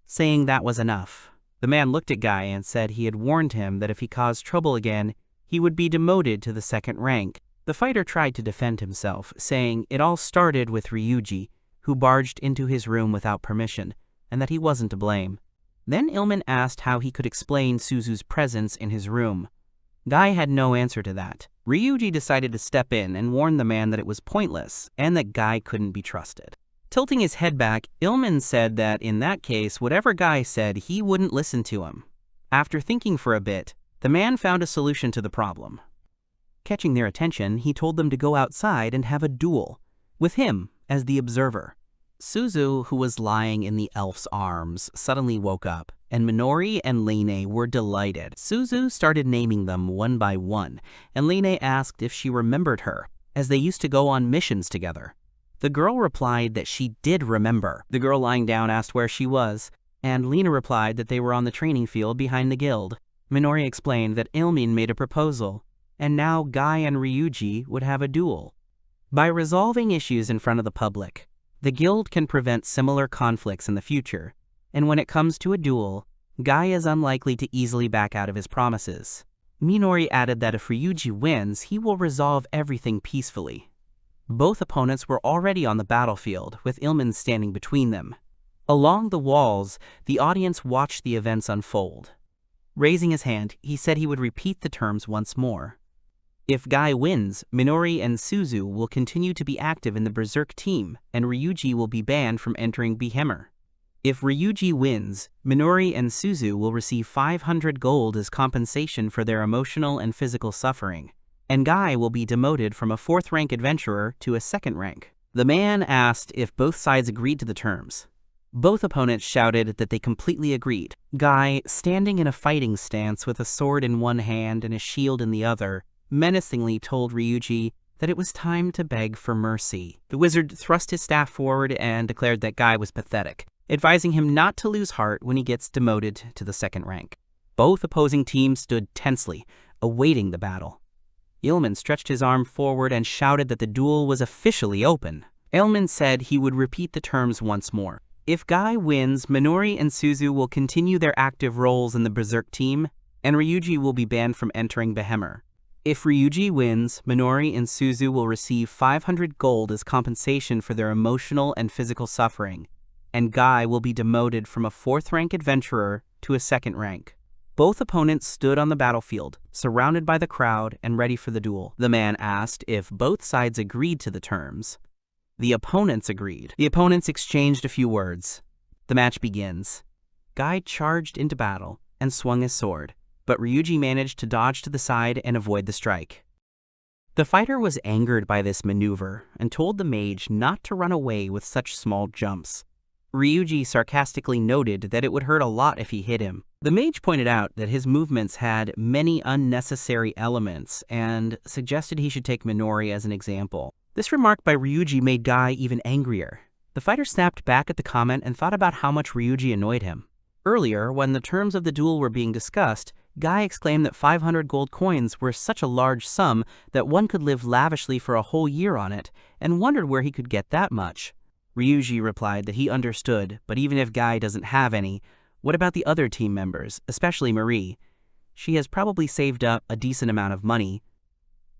saying that was enough. The man looked at Guy and said he had warned him that if he caused trouble again, he would be demoted to the second rank. The fighter tried to defend himself, saying it all started with Ryuji, who barged into his room without permission, and that he wasn't to blame. Then Ilman asked how he could explain Suzu's presence in his room. Guy had no answer to that. Ryuji decided to step in and warn the man that it was pointless, and that Guy couldn't be trusted. Tilting his head back, Ilman said that in that case, whatever Guy said, he wouldn't listen to him. After thinking for a bit, the man found a solution to the problem. Catching their attention, he told them to go outside and have a duel, with him as the observer. Suzu, who was lying in the elf's arms, suddenly woke up, and Minori and Lene were delighted. Suzu started naming them one by one, and Lene asked if she remembered her, as they used to go on missions together. The girl replied that she did remember. The girl lying down asked where she was, and Lena replied that they were on the training field behind the guild. Minori explained that Ilmin made a proposal, and now Guy and Ryuji would have a duel. By resolving issues in front of the public, the guild can prevent similar conflicts in the future, and when it comes to a duel, Guy is unlikely to easily back out of his promises. Minori added that if Ryuji wins, he will resolve everything peacefully. Both opponents were already on the battlefield, with Ilman standing between them. Along the walls, the audience watched the events unfold. Raising his hand, he said he would repeat the terms once more. If Guy wins, Minori and Suzu will continue to be active in the Berserk team, and Ryuji will be banned from entering Behemer. If Ryuji wins, Minori and Suzu will receive 500 gold as compensation for their emotional and physical suffering, and Guy will be demoted from a 4th-rank adventurer to a 2nd rank. The man asked if both sides agreed to the terms. Both opponents shouted that they completely agreed. Guy, standing in a fighting stance with a sword in one hand and a shield in the other, menacingly told Ryuji that it was time to beg for mercy. The wizard thrust his staff forward and declared that Guy was pathetic, advising him not to lose heart when he gets demoted to the 2nd rank. Both opposing teams stood tensely, awaiting the battle. Ilman stretched his arm forward and shouted that the duel was officially open. Ilman said he would repeat the terms once more. If Guy wins, Minori and Suzu will continue their active roles in the Berserk team, and Ryuji will be banned from entering Behemer. If Ryuji wins, Minori and Suzu will receive 500 gold as compensation for their emotional and physical suffering, and Guy will be demoted from a 4th-rank adventurer to a 2nd rank. Both opponents stood on the battlefield, surrounded by the crowd and ready for the duel. The man asked if both sides agreed to the terms. The opponents agreed. The opponents exchanged a few words. The match begins. Guy charged into battle and swung his sword, but Ryuji managed to dodge to the side and avoid the strike. The fighter was angered by this maneuver and told the mage not to run away with such small jumps. Ryuji sarcastically noted that it would hurt a lot if he hit him. The mage pointed out that his movements had many unnecessary elements and suggested he should take Minori as an example. This remark by Ryuji made Guy even angrier. The fighter snapped back at the comment and thought about how much Ryuji annoyed him. Earlier, when the terms of the duel were being discussed, Guy exclaimed that 500 gold coins were such a large sum that one could live lavishly for a whole year on it, and wondered where he could get that much. Ryuji replied that he understood, but even if Guy doesn't have any, what about the other team members, especially Marie? She has probably saved up a decent amount of money.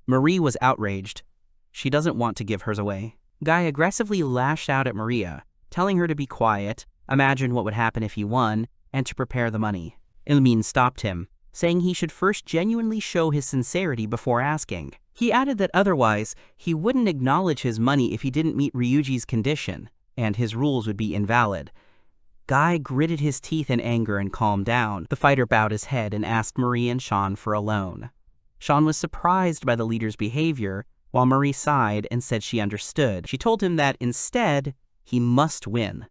Marie was outraged. She doesn't want to give hers away. Guy aggressively lashed out at Maria, telling her to be quiet, imagine what would happen if he won, and to prepare the money. Ilmin stopped him, saying he should first genuinely show his sincerity before asking. He added that otherwise, he wouldn't acknowledge his money if he didn't meet Ryuji's condition, and his rules would be invalid. Guy gritted his teeth in anger and calmed down. The fighter bowed his head and asked Marie and Sean for a loan. Sean was surprised by the leader's behavior, while Marie sighed and said she understood. She told him that instead, he must win.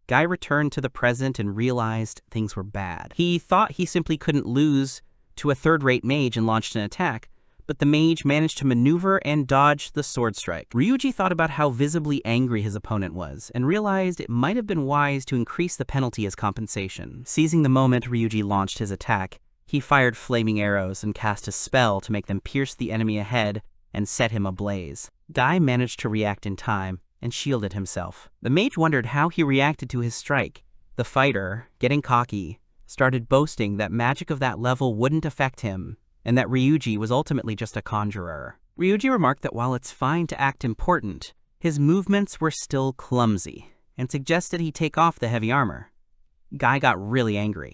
Guy returned to the present and realized things were bad. He thought he simply couldn't lose to a third-rate mage and launched an attack, but the mage managed to maneuver and dodge the sword strike. Ryuji thought about how visibly angry his opponent was and realized it might have been wise to increase the penalty as compensation. Seizing the moment Ryuji launched his attack, he fired flaming arrows and cast a spell to make them pierce the enemy ahead and set him ablaze. Guy managed to react in time and shielded himself. The mage wondered how he reacted to his strike. The fighter, getting cocky, started boasting that magic of that level wouldn't affect him, and that Ryuji was ultimately just a conjurer. Ryuji remarked that while it's fine to act important, his movements were still clumsy, and suggested he take off the heavy armor. Guy got really angry.